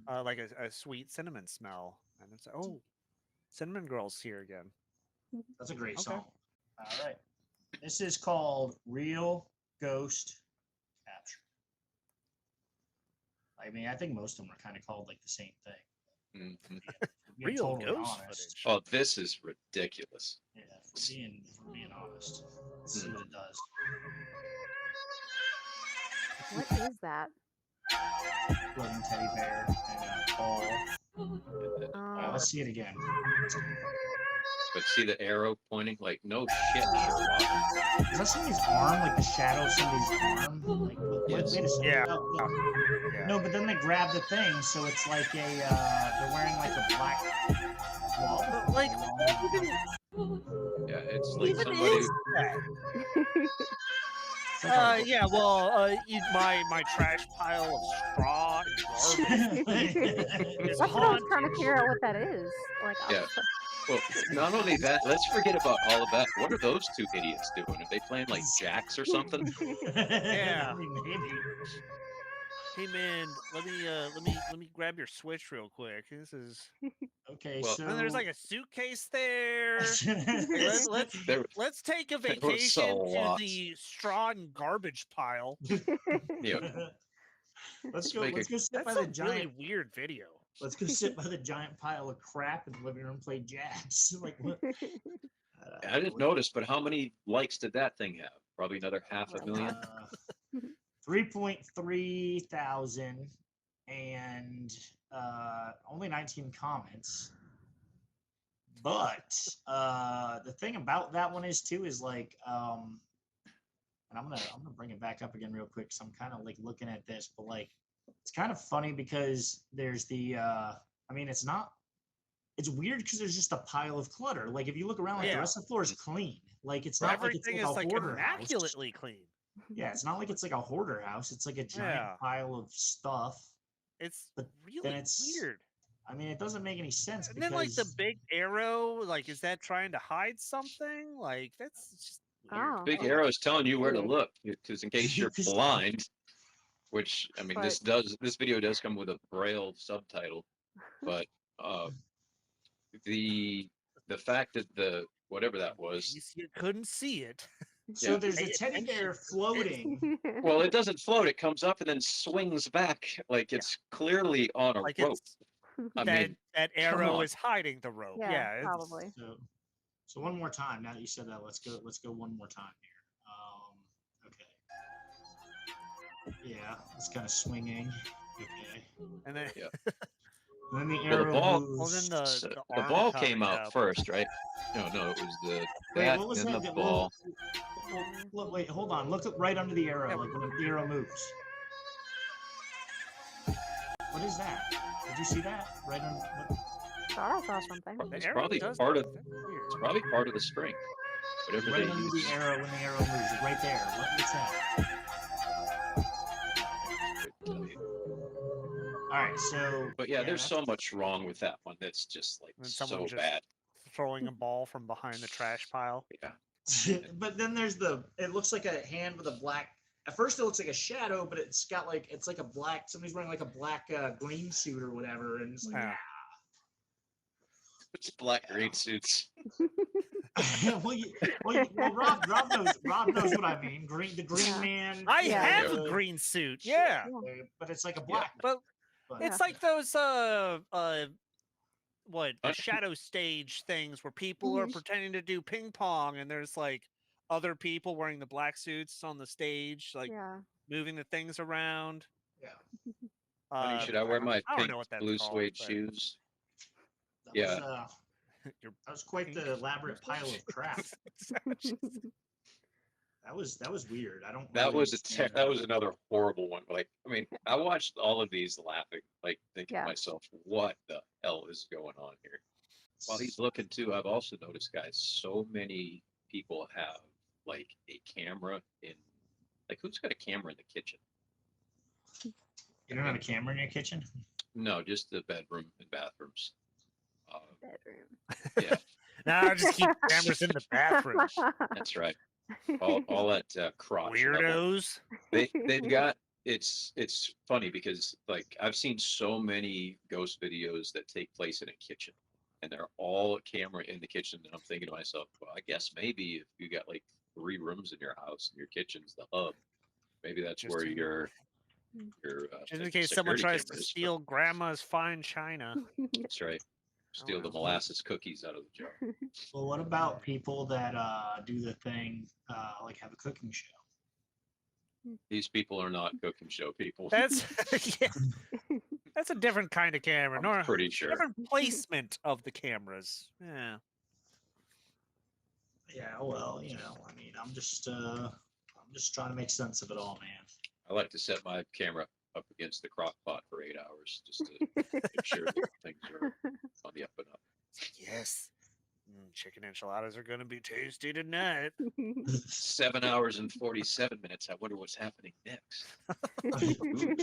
like a sweet cinnamon smell, and it's oh, Cinnamon Girl's here again. That's a great Okay. song. All right, this is called Real Ghost Capture. I mean, I think most of them are kind of called like the same thing. Mhm. Being Real totally ghost honest. footage. Oh, this is ridiculous. Yeah, if we're being honest. Let's see what it does. What is that? Floating teddy bear and a ball. Oh, Let's see it again. But see the arrow pointing? Like, no shit, Sherlock. Is that somebody's arm? Like the shadow of somebody's arm? Like, Yes. wait a second. Yeah. Oh, look. Yeah. No, but then they grab the thing, so it's like they're wearing like a black glove. But, like, Yeah, it's like even somebody. is that? It's like a- Yeah, well, my trash pile of straw and garbage is that's what I was trying to haunted. figure out what that is. Like, I Yeah. was like, Well, not only that, let's forget about all of that. What are those two idiots doing? Are they playing like jacks or something? Yeah. I mean, maybe. Hey man, let me grab your Switch real quick. This is. Okay, Well- so And there's like a suitcase there. Hey, There- let's take a there was a vacation to lot. the straw and garbage pile. Yeah. let's go. make Let's a- go sit That's by a the really giant. weird video. Let's go sit by the giant pile of crap in the living room and play jacks. Like what? I didn't notice, but how many likes did that thing have? Probably another 500,000. 3.3 thousand and only 19 comments. But the thing about that one is too is like and I'm gonna bring it back up again real quick because I'm kind of like looking at this, but like it's kind of funny because there's the I mean it's weird because there's just a pile of clutter. Like if you look around, like Yeah. the rest of the floor is clean. Like it's not Everything like is it's like like a hoarder house. immaculately clean. Yeah, it's not like it's like a hoarder house. It's like a giant Yeah. pile of stuff. It's But really it's weird. I mean, it doesn't make any sense And because then like the big arrow, like is that trying to hide something? Like that's just weird. oh, Big arrow is telling you where to Weird. look, because in case you're 'Cause- blind, which I mean, But- this video does come with a braille subtitle, but the fact that the whatever that was, You couldn't see it. so yeah. there's a Pay teddy bear attention. floating. well, it doesn't float; it comes up and then swings back, like it's clearly on a Like rope. it's I that mean, that arrow on. is hiding the rope. Yeah, Yeah, it's- probably. So one more time. Now that you said that, let's go one more time here. Okay. Yeah, it's kind of swinging. Okay. And then Yeah. And then the Well, the arrow ball- moves. well, then the so the arm ball coming came out up. first, right? No, it was the Wait, that what was and that? the Whoa, ball. wait, hold on. Look right under the arrow, Yeah. like when the arrow moves. What is that? Did you see that? Right under. Thought I saw something. The It's arrow probably does part that. of That's weird. it's probably part of the string. Whatever Right they under use. the arrow when the arrow moves, like right there. What's that? Couldn't tell you. All right, so. But yeah, there's so that's- much wrong with that one. That's just like And someone so just- bad. Throwing a ball from behind the trash pile. Yeah. But then there's it looks like a hand with a black At first, it looks like a shadow, but it's got like it's like a black. Somebody's wearing like a black green suit or whatever, and it's like, Yeah. It's black green suits. well, Rob knows what I mean. The green Yeah. man. I Yeah. have a green suit. Yeah. But it's like a black. But But it's Yeah. like those what the shadow stage things where people are pretending to do ping pong and there's like other people wearing the black suits on the stage, like Yeah. moving the things around. yeah, Honey, should I wear my I don't pink know what that's blue called, suede but- shoes? that Yeah. was, Your that was quite the pink elaborate pile of crap. That was weird. I don't. That really was understand that was another horrible one. Like, I mean, I watched all of these laughing, like thinking Yeah. to myself, what the hell is going on here? While he's looking too, I've also noticed, guys, so many people have like a camera in, like, who's got a camera in the kitchen? You don't have a camera in your kitchen? No, just the bedroom and bathrooms. Bedroom. Yeah, Nah, just keep cameras in the bathroom. that's right. All that crotch level. Weirdos. They've got it's funny because like I've seen so many ghost videos that take place in a kitchen and they're all a camera in the kitchen and I'm thinking to myself, well, I guess maybe if you got like 3 rooms in your house and your kitten's the hub, maybe that's Just where in- your Just in case someone security tries to camera is. steal grandma's fine china. That's right. Steal the wow. molasses cookies out of the jar. Well, what about people that do the thing like have a cooking show? These people are not cooking show people. That's yeah. That's a different kind of camera. I'm Nor pretty sure. different placement of the cameras. Yeah. Yeah, well, I mean, I'm just trying to make sense of it all, man. I like to set my camera up against the crock pot for 8 hours just to make sure that things are on the up and up. Yes. Chicken enchiladas are going to be tasty tonight. 7 hours and 47 minutes. I wonder what's happening next. Ooh,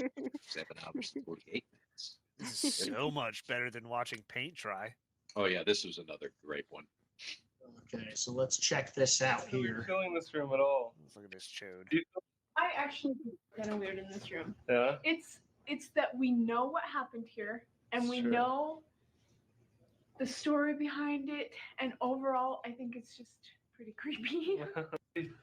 7 hours and 48 minutes. This is so much better than watching paint dry. Oh yeah, this was another great one. Okay, so let's check this out We're here. filling this room at all. Let's look at this chode. I actually think it's kind of weird in this room. Yeah. It's that we know what happened here, and we Sure. know the story behind it, and overall, I think it's just pretty creepy.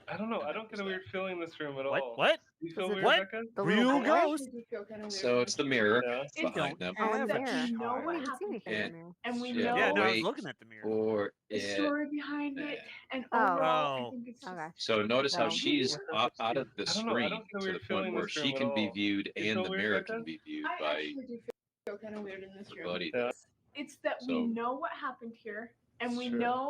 I don't know. I don't get a weird feeling in this room at What? all. What? Do you feel Is it- weird, What? Becca? The Real little I ghost? actually do feel kind of weird. So it's the mirror Yeah. It's behind them. Oh, and the that mirror. we know I what didn't even see happened anything here, in there. and we Yeah, know Yeah, no, I was wait. looking at the mirror. Or the story behind it, and Oh. overall, Oh. I think it's just Okay. so notice how Well- she's out of the I don't know, I screen don't get a to weird the feeling point in where this she room at can be all. viewed You and feel the weird, mirror Becca? can be viewed I by actually do feel kind of weird in this room. everybody. Yeah. It's that So- we know what happened here, and we Sure. know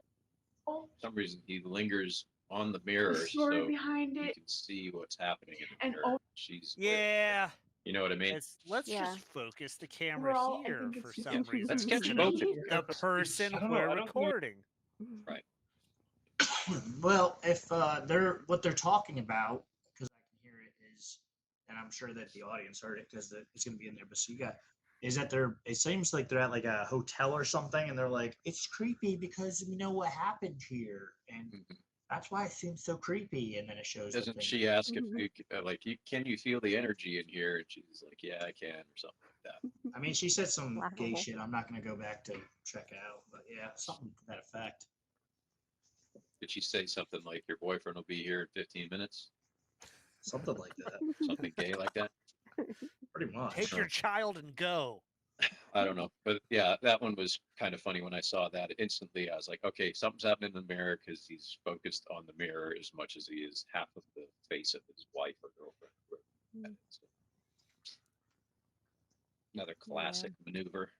For some reason he lingers on the mirror the story so behind you it. can see what's happening in the And mirror. She's Yeah. you know what I mean? Let's Yeah. just focus the camera Overall, I here think for it's just- some reason. Let's catch You it know, open. the person I don't know, we're I don't think- recording. Well, if what they're talking about, because I can hear it, is, and I'm sure that the audience heard it because it's going to be in there. But so you got is that it seems like they're at like a hotel or something, and they're like, it's creepy because we know what happened here, and Mhm. that's why it seems so creepy. And then it shows. the Doesn't thing. she ask if Mhm. you can you feel the energy in here? And she's like, yeah, I can, or something like that. I mean, she said some gay Laughable. shit. I'm not going to go back to check it out, but yeah, something to that effect. Did she say something like your boyfriend will be here in 15 minutes? Something like that. Something gay like that? Pretty much. Take your child and go. I don't know. But yeah, that one was kind of funny when I saw that. Instantly, I was like, okay, something's happening in the mirror because he's focused on the mirror as much as he is half of the face of his wife or girlfriend. Mm. So, another classic maneuver.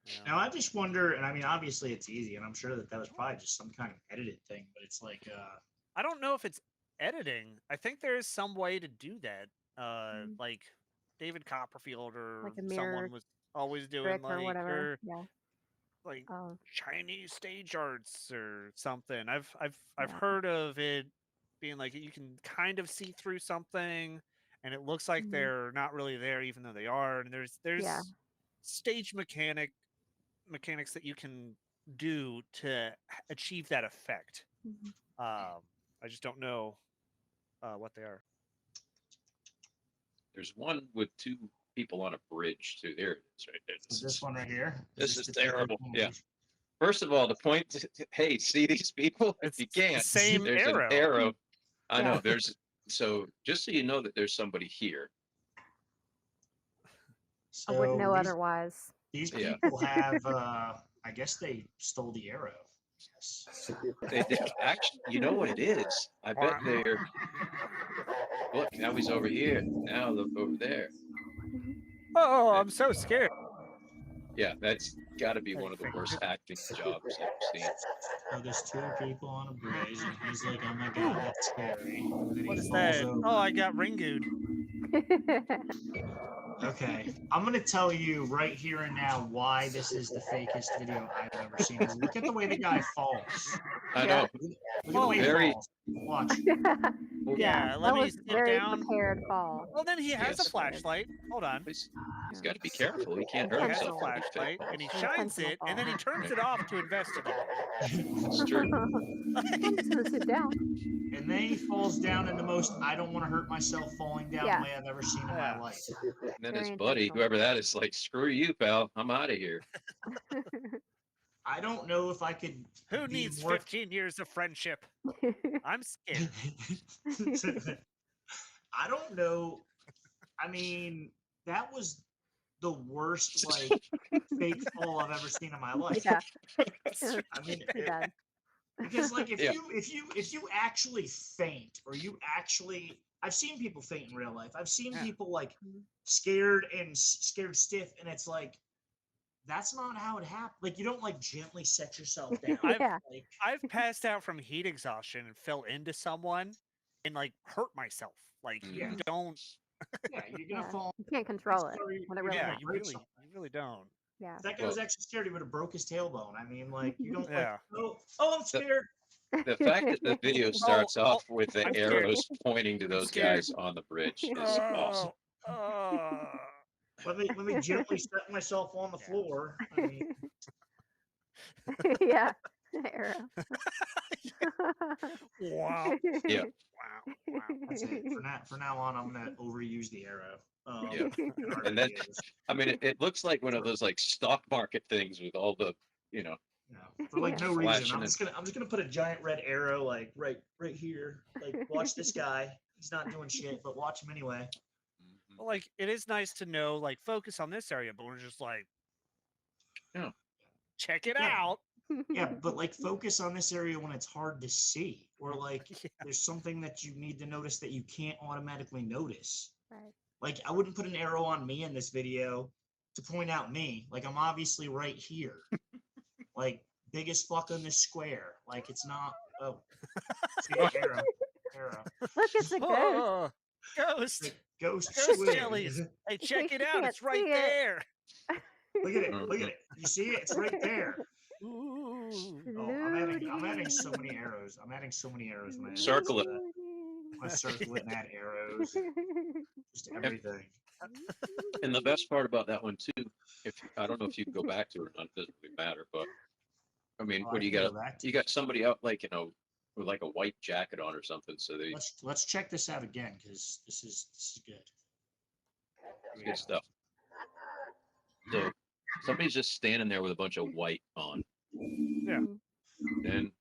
Yeah. Now I just wonder, and I mean, obviously it's easy, and I'm sure that was probably just some kind of edited thing, but it's like, I don't know if it's editing. I think there is some way to do that. Like David Copperfield or Like a mirror someone was always doing Trick like or whatever. or Yeah. like Oh. Chinese stage arts or something. I've Yeah. heard of it being like you can kind of see through something and it looks like Mhm. they're not really there even though they are. And there's Yeah. stage mechanics that you can do to achieve that effect. Mhm. I just don't know what they are. There's one with 2 people on a bridge too. There it is, right there. So this one right here. This is the terrible. one? Yeah. First of all, the point. Hey, see these people? If It's you the can't, same there's arrow. an arrow. I Yeah. know. There's so just so you know that there's somebody here. I wouldn't know these, otherwise. These Yeah. people have, I guess they stole the arrow. Yes. They actually, you know what it is? I bet they're. Look, now he's over here. Now look over there. Oh, I'm so scared. Yeah, that's got to be one of the worst acting jobs I've seen. So there's 2 people on a bridge, and he's like, "Oh my god, that's scary." And then What he is falls that? over. Oh, I got ringooed. Okay, I'm gonna tell you right here and now why this is the fakest video I've ever seen. Is look at the way the guy falls. I Yeah. know. Look at the way Very- he falls. Watch. Yeah, let that me was sit very down. prepared fall. Well, then he has a Yes. flashlight. Hold on. He's got to be careful. He can't He hurt has a himself. when he flashlight, and he Intentional shines it, and then he fall. turns it off to investigate. It's true. I'm just gonna sit down. And then he falls down in the most I don't want to hurt myself falling down Yeah. way I've ever seen in Yeah. my life. And then his Very buddy, intentional. whoever that is, like, screw you, pal. I'm out of here. I don't know if I could. Who be needs more- 15 years of friendship? I'm scared. I don't know. I mean, that was the worst like fake fall I've ever seen in my life. Yeah. I mean, Pretty bad. because like Yeah. if you actually faint or you actually, I've seen people faint in real life. I've seen Yeah. people like scared stiff, and it's like that's not how it happened. Like you don't like gently set yourself down. Yeah. Like, I've passed out from heat exhaustion and fell into someone and like hurt myself. Like Yeah. you don't. yeah, you're gonna Yeah. fall. You can't control it Sorry, when it you're really Yeah, gonna happens. you really don't. Yeah. If that guy was actually scared, he would have broke his tailbone. I mean, like you don't Yeah. like, oh, I'm scared. The fact that the video starts off with the I'm scared. arrows pointing to those scared. guys on the bridge is awesome. Oh. Let me gently set myself on the floor. I mean, Yeah. Arrow. Wow. Yeah. Wow. that's it. For now on, I'm gonna overuse the arrow. Yeah. in our And then- videos. I mean, it looks like one of those like stock market things with all the, You know, for like no Flashing reason. I'm just gonna put a giant red arrow like right here. Like watch this guy. He's not doing shit, but watch him anyway. Well, like it is nice to know, like focus on this area, but we're just like, Yeah. check it Yeah. out. Yeah, but like focus on this area when it's hard to see, or like Yeah. there's something that you need to notice that you can't automatically notice. Right. Like I wouldn't put an arrow on me in this video to point out me. Like I'm obviously right here. Like biggest fuck on this square. Like it's not. Oh, see, arrow. Look, it's a ghost. Oh, ghost. Like, ghost Ghost squid. jellies. Hey, check it You out. can't It's right see it. there. Look at it. Look at it. You see it? It's right there. Ooh. Oh, I'm adding so many arrows. I'm adding so many arrows, man. Circle it. I'm gonna circle it and add arrows. Just everything. And the best part about that one too, if I don't know if you can go back to it or not, it doesn't really matter. But I mean, Oh, what do I you can got? go back to You got somebody out like with like a white jacket on or something. So they Let's check this out again because this is good. Here we good go. stuff. So somebody's just standing there with a bunch of white on. Yeah. Then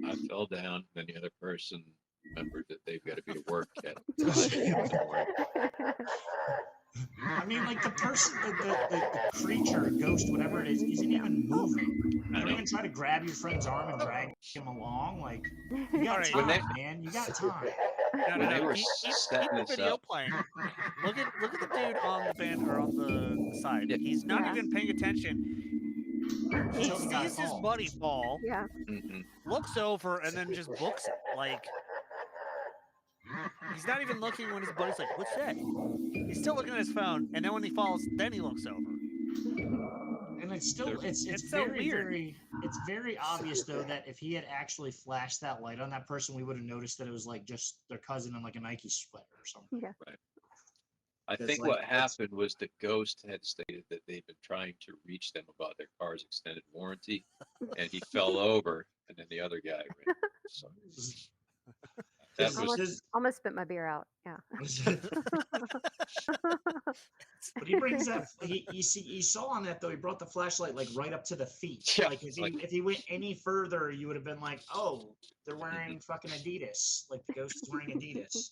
I fell down. Then the other person remembered that they've got to be to work at 5 a.m. in the morning. I mean, like the person, the creature, ghost, whatever it is, isn't even moving. You I don't know. even try to grab your friend's arm and drag him along. Like you got Alright. time, When man. You got time. No, When they were Keep setting the this video up. playing. Look at the dude on the band or on the side. Yeah. He's not Yeah. even paying attention. He Until the guy sees his falls. buddy fall, Yeah. Mhm. looks over, and then just books it. Like he's not even looking when his buddy's like, "What's that?" He's still looking at his phone, and then when he falls, then he looks over. And it's still it's It's so very weird. it's very obvious though that if he had actually flashed that light on that person, we would have noticed that it was like just their cousin in like a Nike sweater or something. Yeah. I That's think like- what that's- happened was the ghost had stated that they've been trying to reach them about their car's extended warranty, and he fell over, and then the other guy ran. So That was Almost spit my beer out. Yeah. But he brings that. You saw on that though. He brought the flashlight like right up to the feet. Yeah, Like it's like- if he went any further, you would have been like, oh, they're wearing fucking Adidas. Like the ghost is wearing Adidas.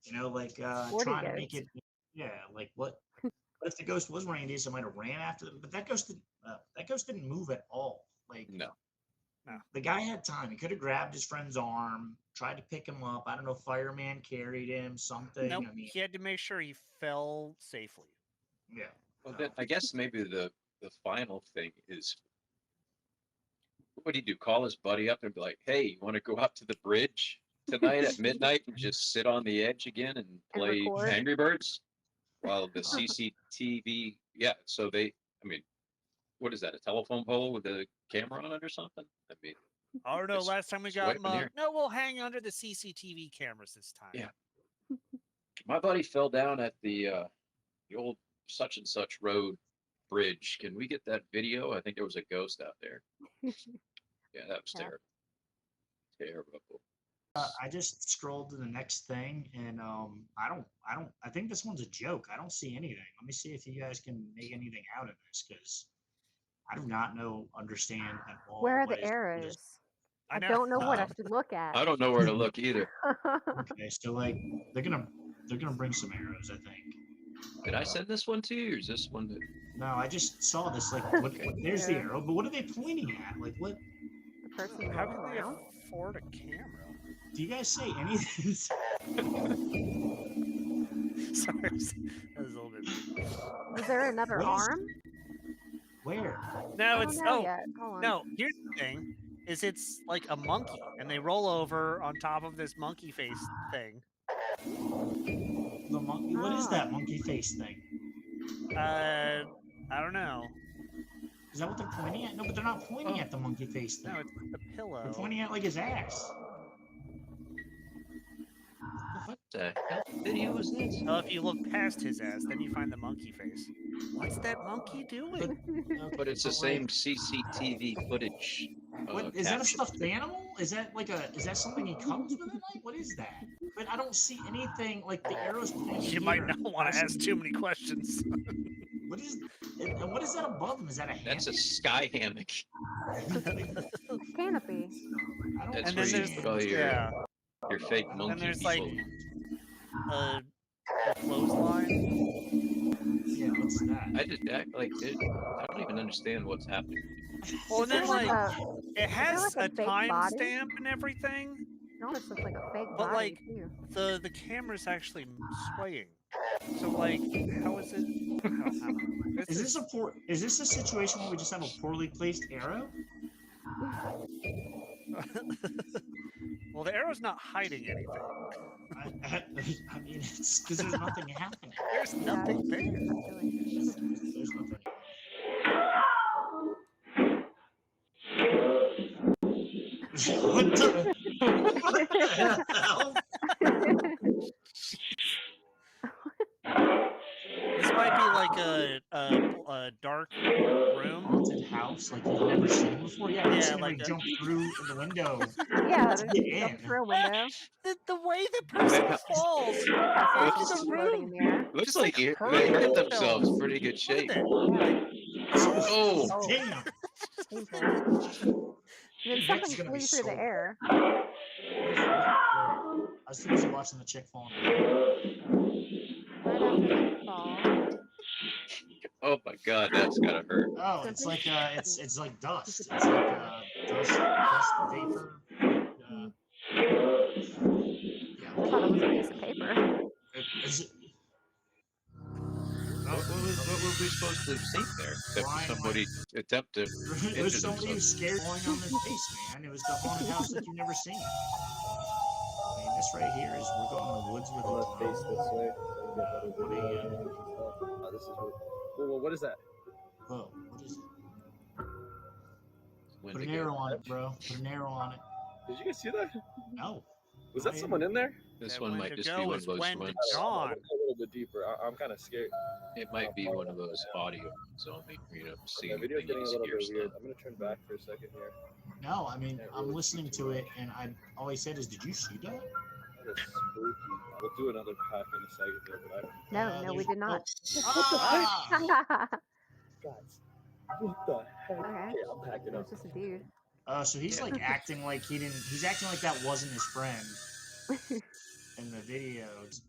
You know, like Sporty trying to make ghost. it. Yeah, like what? What if the ghost was wearing Adidas? It might have ran after them. But that ghost didn't move at all. Like no. the guy had time. He could have grabbed his friend's arm, tried to pick him up. I don't know, fireman carried him, something. Nope. I mean, He had to make sure he fell safely. yeah. Well, then I guess maybe the final thing is, what do you do? Call his buddy up and be like, "Hey, you want to go out to the bridge tonight at midnight and just sit on the edge again and play record? Angry Birds while the CCTV?" Yeah. So I mean, what is that? A telephone pole with a camera on it or something? I mean, I don't know. It's Last time we got sweating mugged. here. No, we'll hang under the CCTV cameras this time. Yeah. my buddy fell down at the old such and such road bridge. Can we get that video? I think there was a ghost out there. Yeah, that was Yeah. terrible. Terrible. I just scrolled to the next thing, and I think this one's a joke. I don't see anything. Let me see if you guys can make anything out of this, because I do not understand at all. Where are what the is- arrows? I know. don't know what I should look at. I don't know where to look either. Okay, so like they're gonna bring some arrows, I think. Did I send this one to you, or is this one that? No, I just saw this. Like, there's the Yeah. arrow, but what are they pointing at? Like, what? The person How looking can they around. afford a camera? Do you guys say anything? Sorry, that was a little bit. Is there another What is- arm? Where? No, I it's don't know oh yet. Hold on. no. Here's the thing: is it's like a monkey, and they roll over on top of this monkey face thing. The monkey? What is Ah. that monkey face thing? I don't know. Is that what they're pointing at? No, but they're not pointing Oh. at the monkey face thing. No, it's the pillow. They're pointing at like his ass. What the hell video is this? Well, if you look past his ass, then you find the monkey face. What's that monkey doing? But it's the But, same like, CCTV footage. What, is that a capture. stuffed animal? Is that something he cuddles with at night? What is that? But I don't see anything like the arrows pointing You might here. not want to ask too many questions. What is and what is that above him? Is that a hammock? That's a sky hammock. Canopy. I don't That's And where then you there's put all your yeah, fake And monkey there's, people. like, a clothesline. Yeah, what's that? I just act like it. I don't even understand what's happening. Well, Is and then there like a, it has like, a a fake body? timestamp and everything. it almost looks like a fake But, body like, too. The camera's actually swaying. So like, how is it? I don't know. Is this a situation where we just have a poorly placed arrow? Well, the arrow's not hiding anything. I mean, it's because there's nothing happening. There's Yeah, nothing there. actually. There's nothing. What the hell? This might be like a dark room. Haunted house like you've never seen before? Yeah, Yeah, yeah, like like a- jump through the window. Yeah, to there's get jump in. through a window. The way the person falls That's into just the floating room. in the air. Looks Just, like like, they hurting hurt themselves. themselves. Pretty good Look shape. at that. Yeah, Oh, Oh. Damn. painful. And then Next something gonna be flew through the so- air. I was too busy watching the chick falling. Right after the fall. oh my God, that's gotta hurt. Oh, it's Something- like it's like dust. It's like dust vapor. Yeah. I thought it was a piece of paper. Is it, What were we supposed to see there? Except for Flying somebody attempt to it injure was somebody who's themselves. scared falling on their face, man. It was the haunted house like you've never seen. I mean, this right here is we're going in the woods with I'm gonna face a this way so I can get better What are video you- and stuff. Oh, this is really... Whoa, what is that? Whoa, what is it? When Put to an go. arrow on it, bro. Put an arrow on it. Did you guys see that? No. Was that someone in there? This That one when might to just go be one is of those when to ones. go. I'm Gone. gonna go a little bit deeper. I'm kind of scared. It might be one of those audio ones only. You know, My seeing video's getting a things, little hear bit weird. stuff. I'm gonna turn back for a second here. No, I mean, Can't I'm really listening see to too it, much. and all he said is, "Did you see that?" That is spooky. We'll do another pack in a second there, but I No, no, we did not. Ah! guys, what the heck? Okay. Okay, I'm packing It up. was just a dude. So he's like acting like he didn't. He's acting like that wasn't his friend in the video.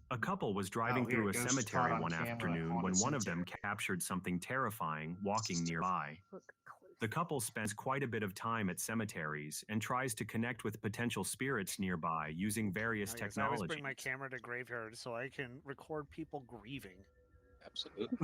A couple was driving Oh, here, through a ghost caught cemetery on one camera afternoon on when a one of them cemetery. captured something terrifying walking nearby. Look close. The couple spends quite a bit of time at cemeteries and tries to connect with potential spirits nearby using various I always bring technologies. my camera to graveyards so I can record people grieving. Absolutely.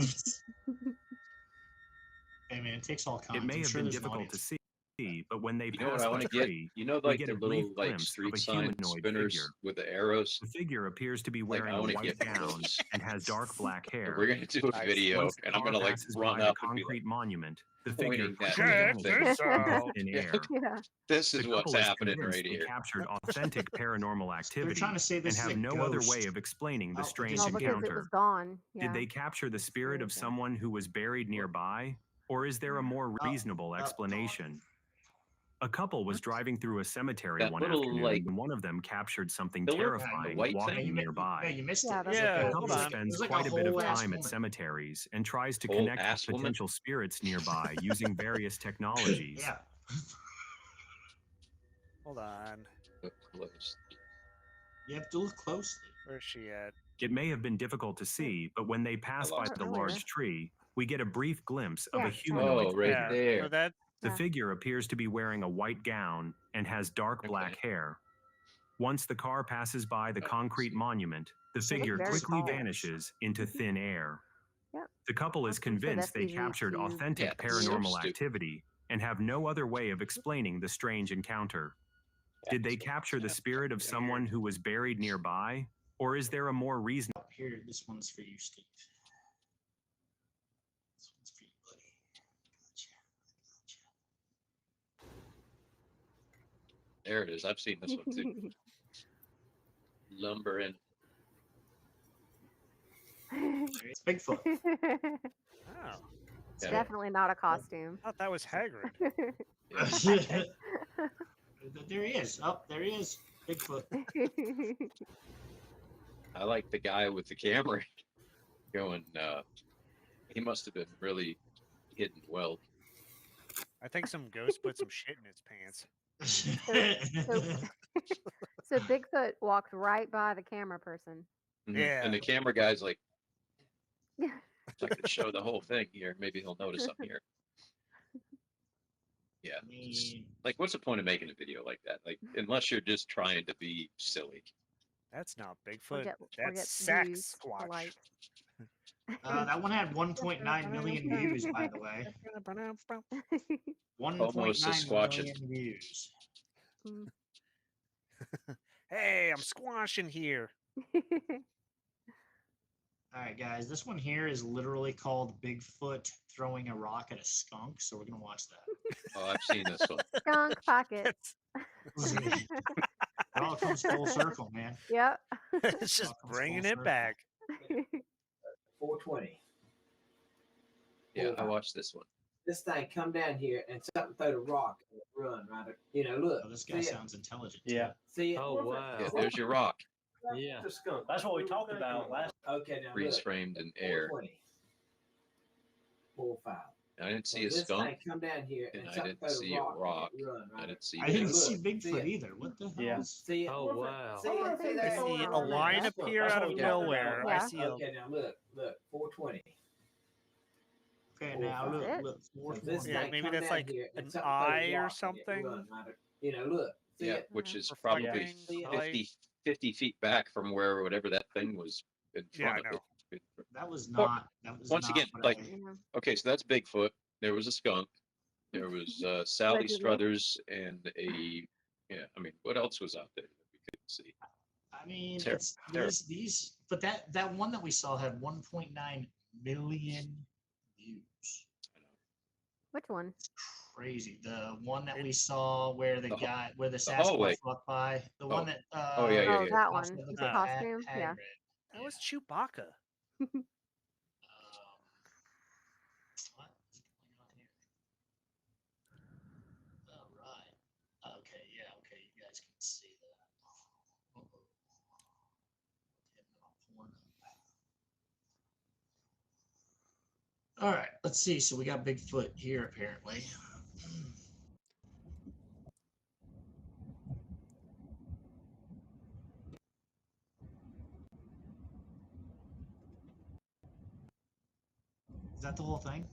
Hey man, it takes all kinds. It may I'm have sure been there's an difficult to audience. see, but when they You know what pass I by want the to get? tree, You know, we like get the a brief little like glimpse street of a sign humanoid spinners figure. with the arrows. The figure appears to be Like, wearing I a want to white get gown those. and has dark black And hair. we're gonna do a Nice. video, Once the and I'm car gonna like passes run by the up and be like, concrete monument, the figure pointing that quickly damn vanishes thing. into out. thin Yeah. air. Yeah. "This The is what's couple is happening convinced right they here." captured authentic paranormal They're activity trying to say and this is have a no ghost. other way of explaining the Oh, strange this Oh, is because it was encounter. gone. Yeah. Did they capture the spirit of Spirit, yeah. someone who was buried nearby? Or is there a more reasonable gone. explanation? A couple was driving through a cemetery That one little, afternoon like, when one of them captured something pillar? terrifying white thing? walking Yeah, you nearby. missed Yeah, it. that's Yeah, The hold couple on. It spends was like quite a bit of whole ass time at woman. cemeteries and tries to Whole connect with ass woman? potential spirits nearby using various technologies. Yeah. Hold on. Look close. You have to look closely. Where's she at? It may have been difficult to see, but when they pass by lost the it. large tree, we get a brief glimpse of Yeah, a sorry. humanoid Oh, right figure. there. So that The Yeah. figure appears to be wearing a white gown and has dark black Okay. hair. Once the car passes by the concrete monument, the They look figure very quickly tall. vanishes into thin air. Yep. The couple is I'm pretty sure convinced that's they easy captured to authentic Yeah, that's so paranormal stupid. activity and have no other way of explaining the strange encounter. Did they That's what's capture the happening. spirit of someone who was buried nearby? Or is there a more reasonable? Here, this one's for you, Steve. This one's for you, buddy. There it is. I've seen this one too. Lumbering. It's Bigfoot. oh, Yeah. Definitely not a costume. I thought that was Hagrid. There he is. Oh, there he is. Bigfoot. I like the guy with the camera going, he must have been really hidden well. I think some ghost put some shit in his pants. So Bigfoot walked right by the camera person. Mhm. Yeah. And the camera guy's like, Yeah. if I could show the whole thing here, maybe he'll notice something here. Yeah. I mean, Like, what's the point of making a video like that? Like, unless you're just trying to be silly. That's not Or Bigfoot. get That's views Sax to Squatch. like. that one had 1.9 million views, by the way. 1.9 Almost a squatching. million views. Mm. Hey, I'm squashing here. All right, guys. This one here is literally called Bigfoot throwing a rock at a skunk. So we're gonna watch that. Oh, I've seen this one. Skunk pocket. It's, It all comes full circle, man. Yep. it's just Welcome bringing full it back. 420. Yeah, I watched this one. This thing come down here and something throw the rock and it run right. You know, look. Oh, this guy see it? sounds intelligent. Yeah. See it? Oh, wow. Yeah, there's your rock, Yeah. The skunk. That's what we talked about last. Okay, now freeze look. framed in air. 420. 4-5. I didn't see a This skunk. thing come down here and and I something didn't throw the see a rock and rock. it run I right. didn't see I didn't Bigfoot. see Look, Bigfoot see it? either. What the hell? Yeah. is- See it? Oh, wow. See it? See I that I going see a around there? line That's what- appear that's out what of we talked nowhere. about. I Yeah. see a Okay, now look, 420. Okay, now That's look, it. look. So 420. this Yeah, thing maybe come that's down like here and an something throw the eye or rock and it something. run right. You know, look. See Yeah, it? which is Reflecting probably light. 50 feet back from where whatever that thing was in Yeah, front I of know. it. That was not. That was Once not again, what like, I- Yeah. okay, so that's Bigfoot. There was a skunk. There was Sally Allegedly. Struthers and a, yeah, I mean, what else was out there that we couldn't see? I mean, Terrible, it's terrible. these, but that one that we saw had 1.9 million views. Which one? It's crazy. The one that we saw where the The guy, where the hallway. Sasquatch walked by, the Oh. one that. Oh, yeah, yeah, Oh, yeah. that also one. looks The like costume. Yeah. Hagrid. That was Chewbacca. What is going on here? All right. Okay. Yeah. Okay. You guys can see that. All right, let's see. So we got Bigfoot here, apparently. Is that the whole thing?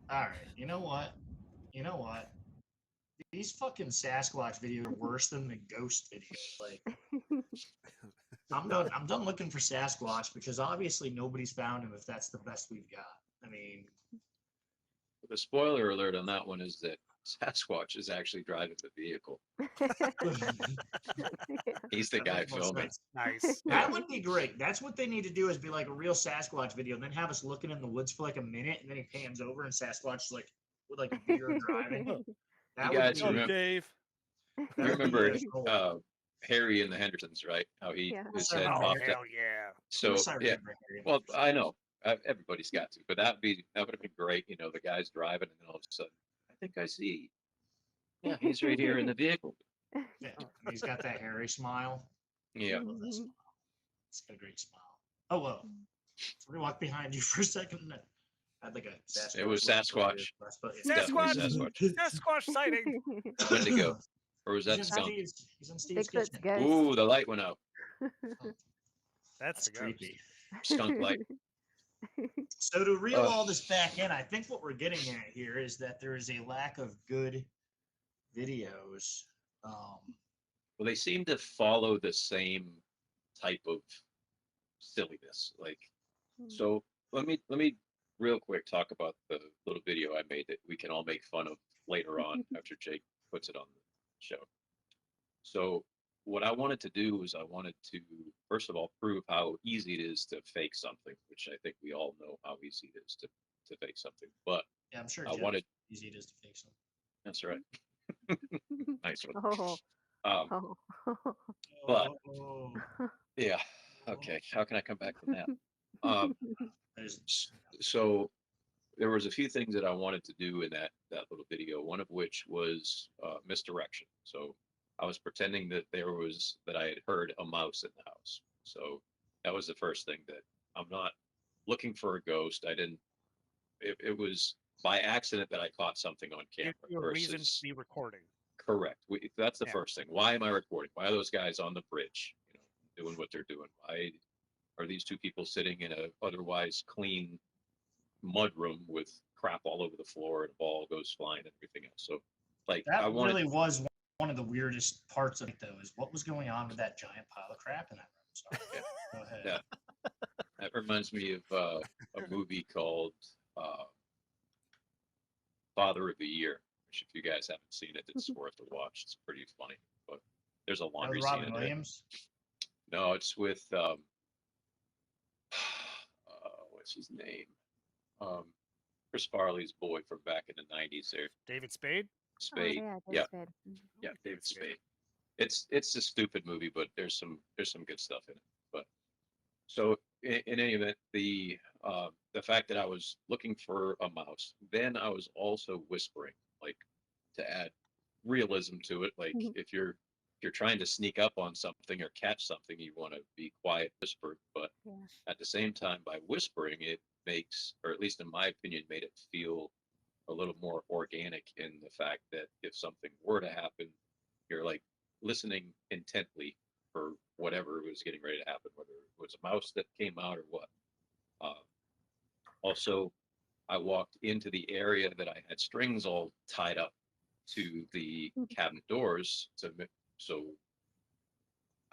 All right. You know what? You know what? These fucking Sasquatch videos are worse than the ghost videos. Like, I'm done. I'm done looking for Sasquatch because obviously nobody's found him. If that's the best we've got, I mean, The spoiler alert on that one is that Sasquatch is actually driving the vehicle. He's the that guy makes more filming. sense. Nice. That would be great. That's what they need to do is be like a real Sasquatch video, and then have us looking in the woods for like a minute, and then he pans over and Sasquatch is like with like a beer driving. That You would guys be remember? Dave. You that would be remember gold. Harry and the Hendersons, right? How he Yeah. his Oh, head Oh, popped out. hell yeah. So Yes, I yeah, remember Harry and well, Henderson. I know everybody's got to, but that would have been great. You know, the guy's driving, and then all of a sudden, I think I see. Yeah, he's right here in the vehicle. Yeah, and he's got that hairy smile. Yeah, I love that smile. He's got a great smile. Oh well. Somebody walked behind you for a second. And I had like a Sasquatch. it was look over Sasquatch. there, but yeah. Definitely Sasquatch. Sasquatch. Sasquatch sighting. Wendigo, or was He's that in skunk? He's in Steve's Bigfoot's kitchen. ghost. Ooh, the light went out. That's the ghost. creepy. Skunk light. So to reel all this back in, I think what we're getting at here is that there is a lack of good videos. Well, they seem to follow the same type of silliness. Like, so let me real quick talk about the little video I made that we can all make fun of later on after Jake puts it on the show. So what I wanted to do was I wanted to first of all prove how easy it is to fake something, which I think we all know how easy it is to fake something. But Yeah, I'm sure I wanted easy it is to fake something. that's right. Nice one. Oh. Oh. But Oh, yeah, okay. How can I come back from that? there's- So there was a few things that I wanted to do in that little video. One of which was misdirection. So I was pretending that I had heard a mouse in the house. So that was the first thing, that I'm not looking for a ghost. I didn't. It was by accident that I caught something on camera. Give you a reason to versus be recording. correct. That's the Yeah. first thing. Why am I recording? Why are those guys on the bridge? You know, doing what they're doing? Why are these two people sitting in a otherwise clean mud room with crap all over the floor and a ball goes flying and everything else? So, like, that I wanted. really was one of the weirdest parts of it, though, is what was going on with that giant pile of crap in that room. Sorry. Go ahead. Yeah. That reminds me of a movie called Father of the Year, which if you guys haven't seen it, it's worth a watch. It's pretty funny. But there's a That laundry was scene Robin in Williams. there. No, it's with what's his name? Chris Farley's boy from back in the '90s. There, David Spade. Spade. Oh, yeah, Spade. yeah, David Spade. It's a stupid movie, but there's some good stuff in it. But so in any event, the fact that I was looking for a mouse, then I was also whispering, like, to add realism to it. Like, if you're trying to sneak up on something or catch something, you want to be quiet, whisper. But at the same time, by whispering, it makes, or at least in my opinion, made it feel a little more organic in the fact that if something were to happen, you're like listening intently for whatever was getting ready to happen, whether it was a mouse that came out or what. Also, I walked into the area that I had strings all tied up to the cabinet doors, so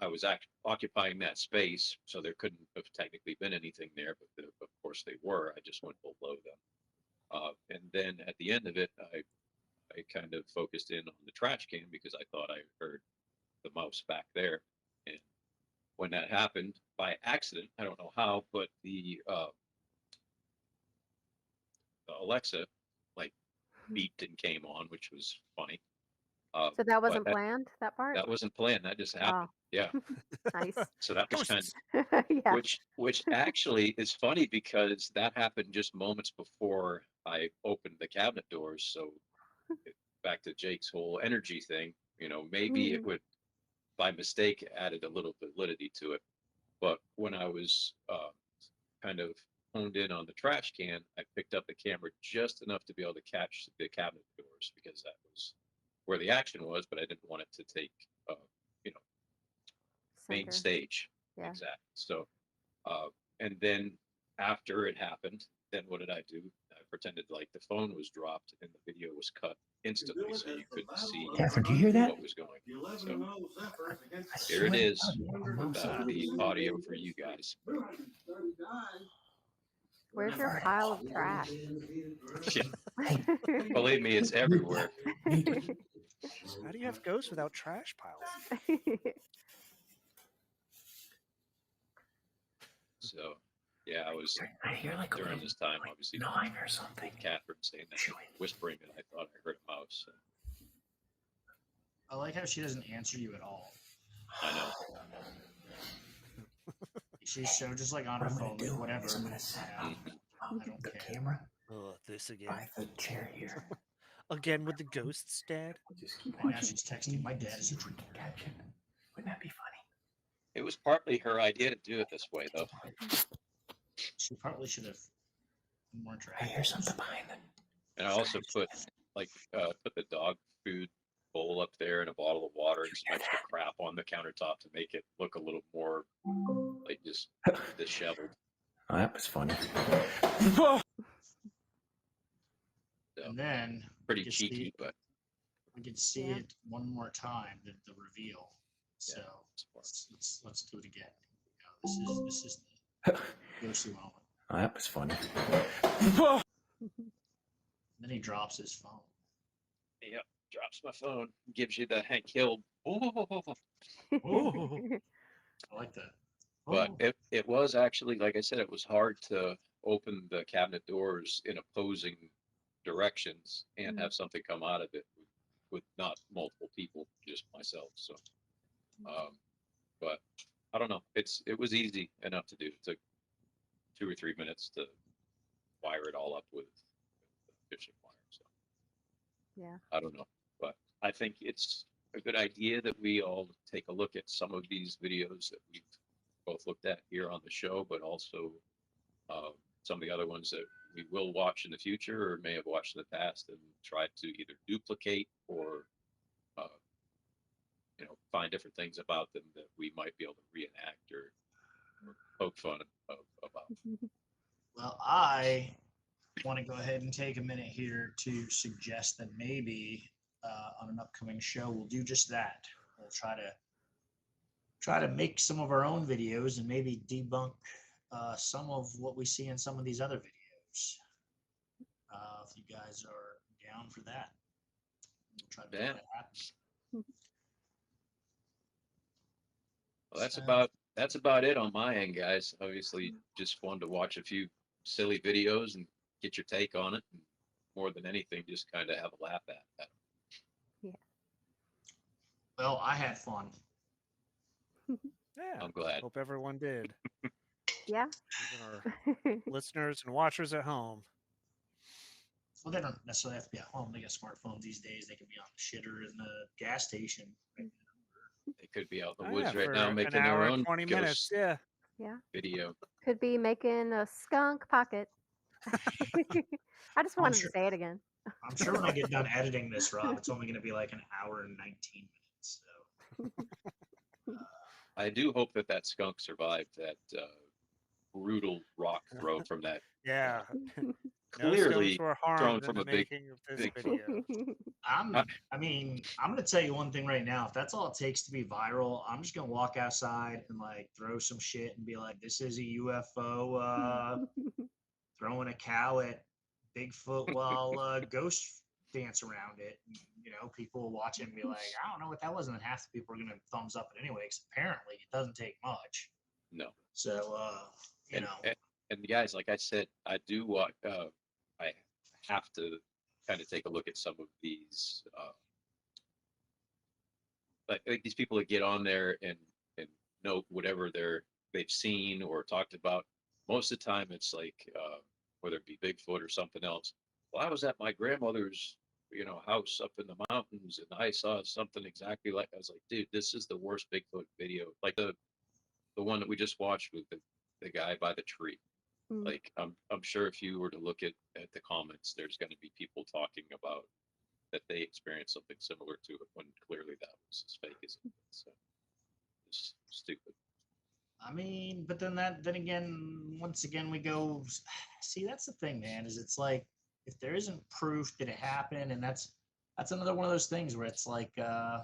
I was occupying that space, so there couldn't have technically been anything there, but of course they were. I just went below them. And then at the end of it, I kind of focused in on the trash can because I thought I heard the mouse back there. And when that happened by accident, I don't know how, but the Alexa like beeped and came on, which was funny. So that wasn't planned, that part? That wasn't planned. That just happened. Yeah. Nice. So that was kind of, yeah. which actually is funny because that happened just moments before I opened the cabinet doors. So back to Jake's whole energy thing, maybe it would by mistake added a little validity to it. But when I was kind of honed in on the trash can, I picked up the camera just enough to be able to catch the cabinet doors because that was where the action was, but I didn't want it to take, you know, main Center. stage. Yeah. Exactly. So, and then after it happened, then what did I do? I pretended like the phone was dropped and the video was cut instantly, so you couldn't see Catherine, do you hear that? what was going on. So here it is. That would be audio for you guys. Where's your pile of trash? Believe me, it's everywhere. How do you have ghosts without trash piles? So, yeah, I was I hear like during this time, obviously, gnawing or something. Catherine saying that, whispering, and I thought I heard a mouse. So. I like how she doesn't answer you at all. I know. She's so just like on her phone, like, whatever. I'm gonna set up I don't the care. camera Oh, this again. by the chair here. Again with the ghosts, Dad? Just keep Now she's texting. My dad is a drinking caption. Wouldn't that be funny? It was partly her idea to do it this way, though. She probably should have more trash. I hear something behind them. And I also put put the dog food bowl up there and a bottle of water and some extra crap on the countertop to make it look a little more like just disheveled. Oh, that was funny. So, And then pretty we could cheeky, see, but we could see it one more time, the reveal. So let's do it again. This is the ghostly moment. Oh, that was funny. Then he drops his phone. yep, drops my phone, gives you the Hank Hill. I like that. But it was actually, like I said, it was hard to open the cabinet doors in opposing directions and have something come out of it with not multiple people, just myself. So, but I don't know. It was easy enough to do. It took 2 or 3 minutes to wire it all up with fishing wire. So Yeah. I don't know, but I think it's a good idea that we all take a look at some of these videos that we've both looked at here on the show, but also some of the other ones that we will watch in the future or may have watched in the past and try to either duplicate or find different things about them that we might be able to reenact or poke fun about. Well, I want to go ahead and take a minute here to suggest that maybe on an upcoming show we'll do just that. We'll try to make some of our own videos and maybe debunk some of what we see in some of these other videos. If you guys are down for that, we'll try to make that happen. Well, that's about it on my end, guys. Obviously, just fun to watch a few silly videos and get your take on it. And more than anything, just kind of have a laugh at it. Yeah. Well, I had fun. Yeah. I'm glad. Hope everyone did. Yeah. Even our listeners and watchers at home. Well, they don't necessarily have to be at home. They got smartphones these days. They can be on the shitter in the gas station. They could be out in the Oh, woods yeah, right for now an making hour their and own 20 minutes. ghost Yeah. Yeah. video. Could be making a skunk pocket. I just wanted to say it again. I'm sure when I get done editing this, Rob, it's only going to be like an hour and 19 minutes. So. I do hope that skunk survived that brutal rock throw from that. Yeah. Clearly no were thrown harmed from in the a big making of this Bigfoot. video. I'm going to tell you one thing right now. If that's all it takes to be viral, I'm just going to walk outside and like throw some shit and be like, this is a UFO throwing a cow at Bigfoot while ghosts dance around it. And, people will watch it and be like, I don't know what that was. And then half the people are going to thumbs up it anyway, because apparently it doesn't take much. No. So, And guys, like I said, I do want, I have to kind of take a look at some of these, like these people that get on there and note whatever they've seen or talked about. Most of the time it's like, whether it be Bigfoot or something else. Well, I was at my grandmother's, house up in the mountains, and I saw something exactly like. I was like, dude, this is the worst Bigfoot video. Like the one that we just watched with the guy by the tree. Mm. Like I'm sure if you were to look at the comments, there's going to be people talking about that they experienced something similar to it when clearly that was as fake as it is. So it's stupid. I mean, but then again, once again, we go. See, that's the thing, man. Is it's like if there isn't proof that it happened, and that's another one of those things where it's like, I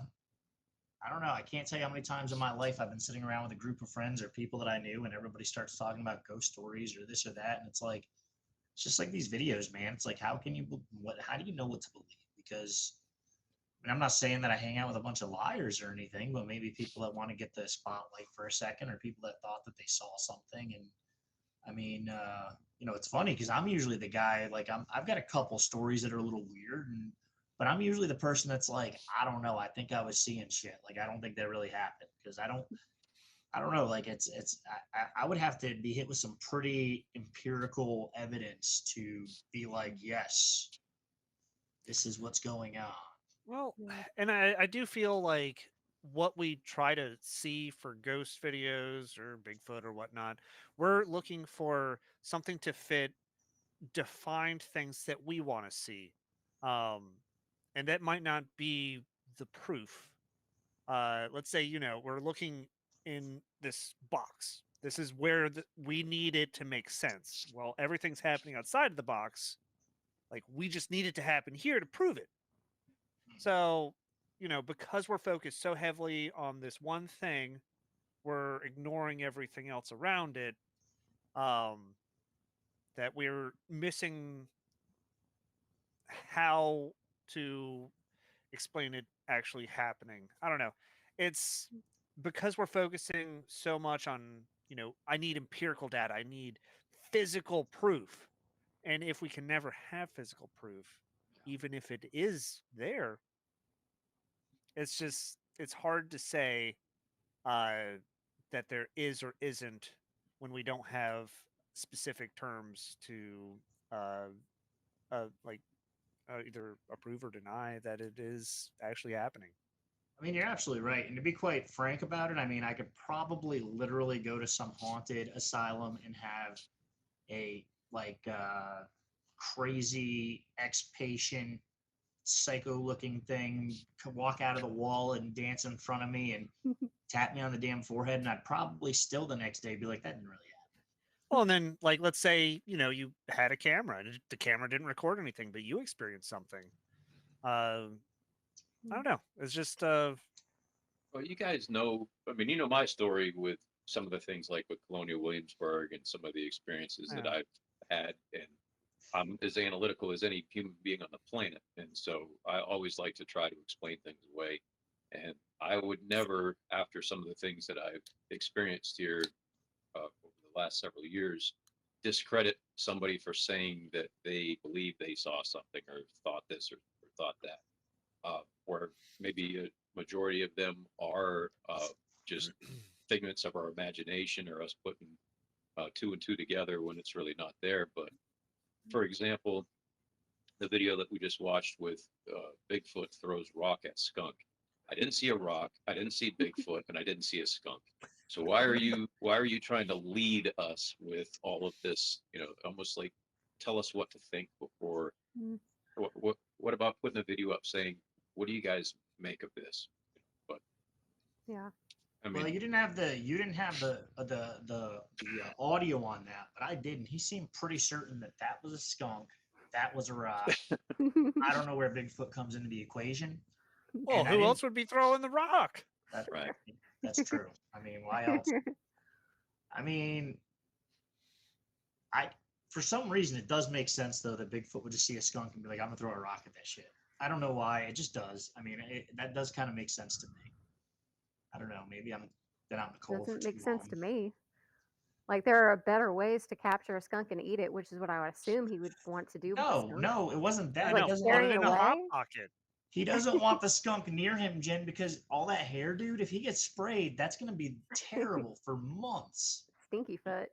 don't know. I can't tell you how many times in my life I've been sitting around with a group of friends or people that I knew, and everybody starts talking about ghost stories or this or that, and it's like, it's just like these videos, man. It's like, how can you, how do you know what to believe? Because I mean, I'm not saying that I hang out with a bunch of liars or anything, but maybe people that want to get the spotlight for a second, or people that thought that they saw something. And I mean, it's funny because I'm usually the guy, like I've got a couple stories that are a little weird, but I'm usually the person that's like, I don't know, I think I was seeing shit. Like I don't think that really happened because I don't know. Like I would have to be hit with some pretty empirical evidence to be like, yes, this is what's going on. Well, and I do feel like what we try to see for ghost videos or Bigfoot or whatnot, we're looking for something to fit defined things that we want to see. And that might not be the proof. Let's say, we're looking in this box. This is where we need it to make sense. Well, everything's happening outside of the box. Like, we just need it to happen here to prove it. So, because we're focused so heavily on this one thing, we're ignoring everything else around it, that we're missing how to explain it actually happening. I don't know. It's because we're focusing so much on, I need empirical data, I need physical proof. And if we can never have physical proof, even if it is there, it's hard to say that there is or isn't when we don't have specific terms to either approve or deny that it is actually happening. I mean, you're absolutely right. And to be quite frank about it, I mean, I could probably literally go to some haunted asylum and have a crazy ex-patient psycho-looking thing walk out of the wall and dance in front of me and tap me on the damn forehead, and I'd probably still the next day be like, that didn't really happen. Well, and then, let's say, you had a camera and the camera didn't record anything, but you experienced something. I don't know. It's just... Well, you guys know, I mean, my story with some of the things like with Colonial Williamsburg and some of the experiences that I've had, and I'm as analytical as any human being on the planet. And so I always like to try to explain things away. And I would never, after some of the things that I've experienced here over the last several years, discredit somebody for saying that they believe they saw something or thought this or thought that. Or maybe a majority of them are just figments of our imagination or us putting two and two together when it's really not there. But for example, the video that we just watched with Bigfoot throws rock at skunk. I didn't see a rock, I didn't see Bigfoot, and I didn't see a skunk. So why are you trying to lead us with all of this? Almost like tell us what to think before. What about putting a video up saying, what do you guys make of this? But yeah, I mean, well, you didn't have the audio on that, but I did, and he seemed pretty certain that was a skunk, that was a rock. I don't know where Bigfoot comes into the equation. Well, who else would be throwing the rock? That's right. That's true. I mean, why else? I mean, for some reason it does make sense though that Bigfoot would just see a skunk and be like, I'm gonna throw a rock at that shit. I don't know why. It just does. I mean, that does kind of make sense to me. I don't know. Maybe I'm been out in the cold. Doesn't make sense to me. Like there are better ways to capture a skunk and eat it, which is what I would assume he would want to do. No, it wasn't that. He doesn't want it in a hot pocket. He doesn't want the skunk near him, Jen, because all that hair, dude. If he gets sprayed, that's gonna be terrible for months. Stinky foot.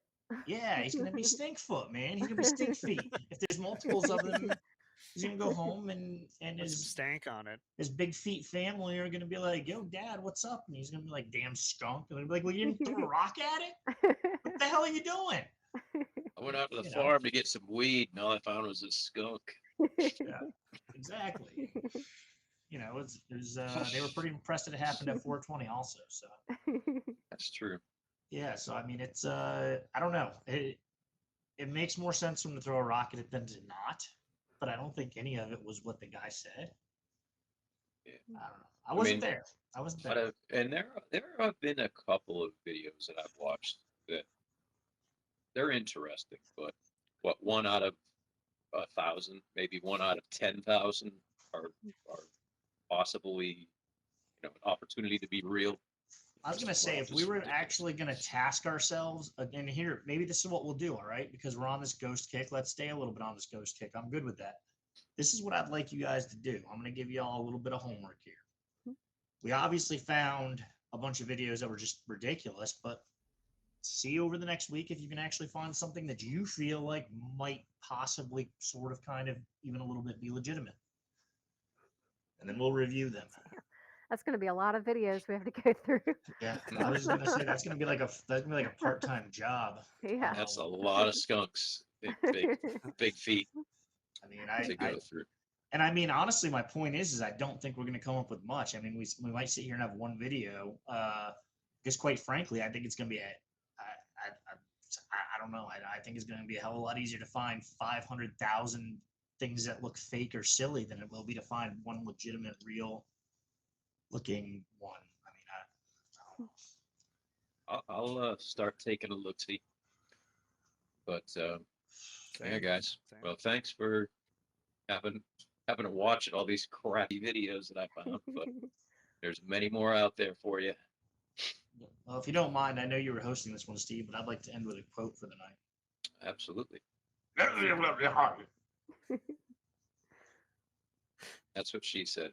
Yeah, he's gonna be stink foot, man. He's gonna be stink feet. If there's multiples of them, He's gonna go home and Put some stank on it. his big feet family are gonna be like, "Yo, Dad, what's up?" And he's gonna be like, "Damn skunk." And they'll be like, "Well, you didn't throw a rock at it? What the hell are you doing?" I went out to the You know. farm to get some weed, and all I found was a skunk. Yeah, exactly. You know, they were pretty impressed that it happened at 420 also. So That's true. yeah, so I mean, it's I don't know. It makes more sense for him to throw a rock at it than to not. But I don't think any of it was what the guy said. Yeah. I don't know. I wasn't mean, there. I wasn't But there. and there have been a couple of videos that I've watched that they're interesting, but what, one out of 1,000, maybe one out of 10,000 are possibly an opportunity to be real. I was gonna say, if we were actually gonna task ourselves, and here, maybe this is what we'll do, all right? Because we're on this ghost kick. Let's stay a little bit on this ghost kick. I'm good with that. This is what I'd like you guys to do. I'm gonna give you all a little bit of homework here. We obviously found a bunch of videos that were just ridiculous, but see over the next week if you can actually find something that you feel like might possibly sort of kind of even a little bit be legitimate. And then we'll review them. That's going to be a lot of videos we have to go through. Yeah, I was gonna say that's gonna be like a part-time job. Yeah. That's a lot of skunks and big feet I mean, to go through. and I mean, honestly, my point is I don't think we're gonna come up with much. I mean, we might sit here and have one video. Because quite frankly, I think it's gonna be I don't know. I think it's gonna be a hell of a lot easier to find 500,000 things that look fake or silly than it will be to find one legitimate, real looking one. I mean, I don't know. I'll start taking a look see. But yeah, guys. Well, thanks for having to watch all these crappy videos that I found. But there's many more out there for you. Well, if you don't mind, I know you were hosting this one, Steve, but I'd like to end with a quote for the night. Absolutely. That's what she said.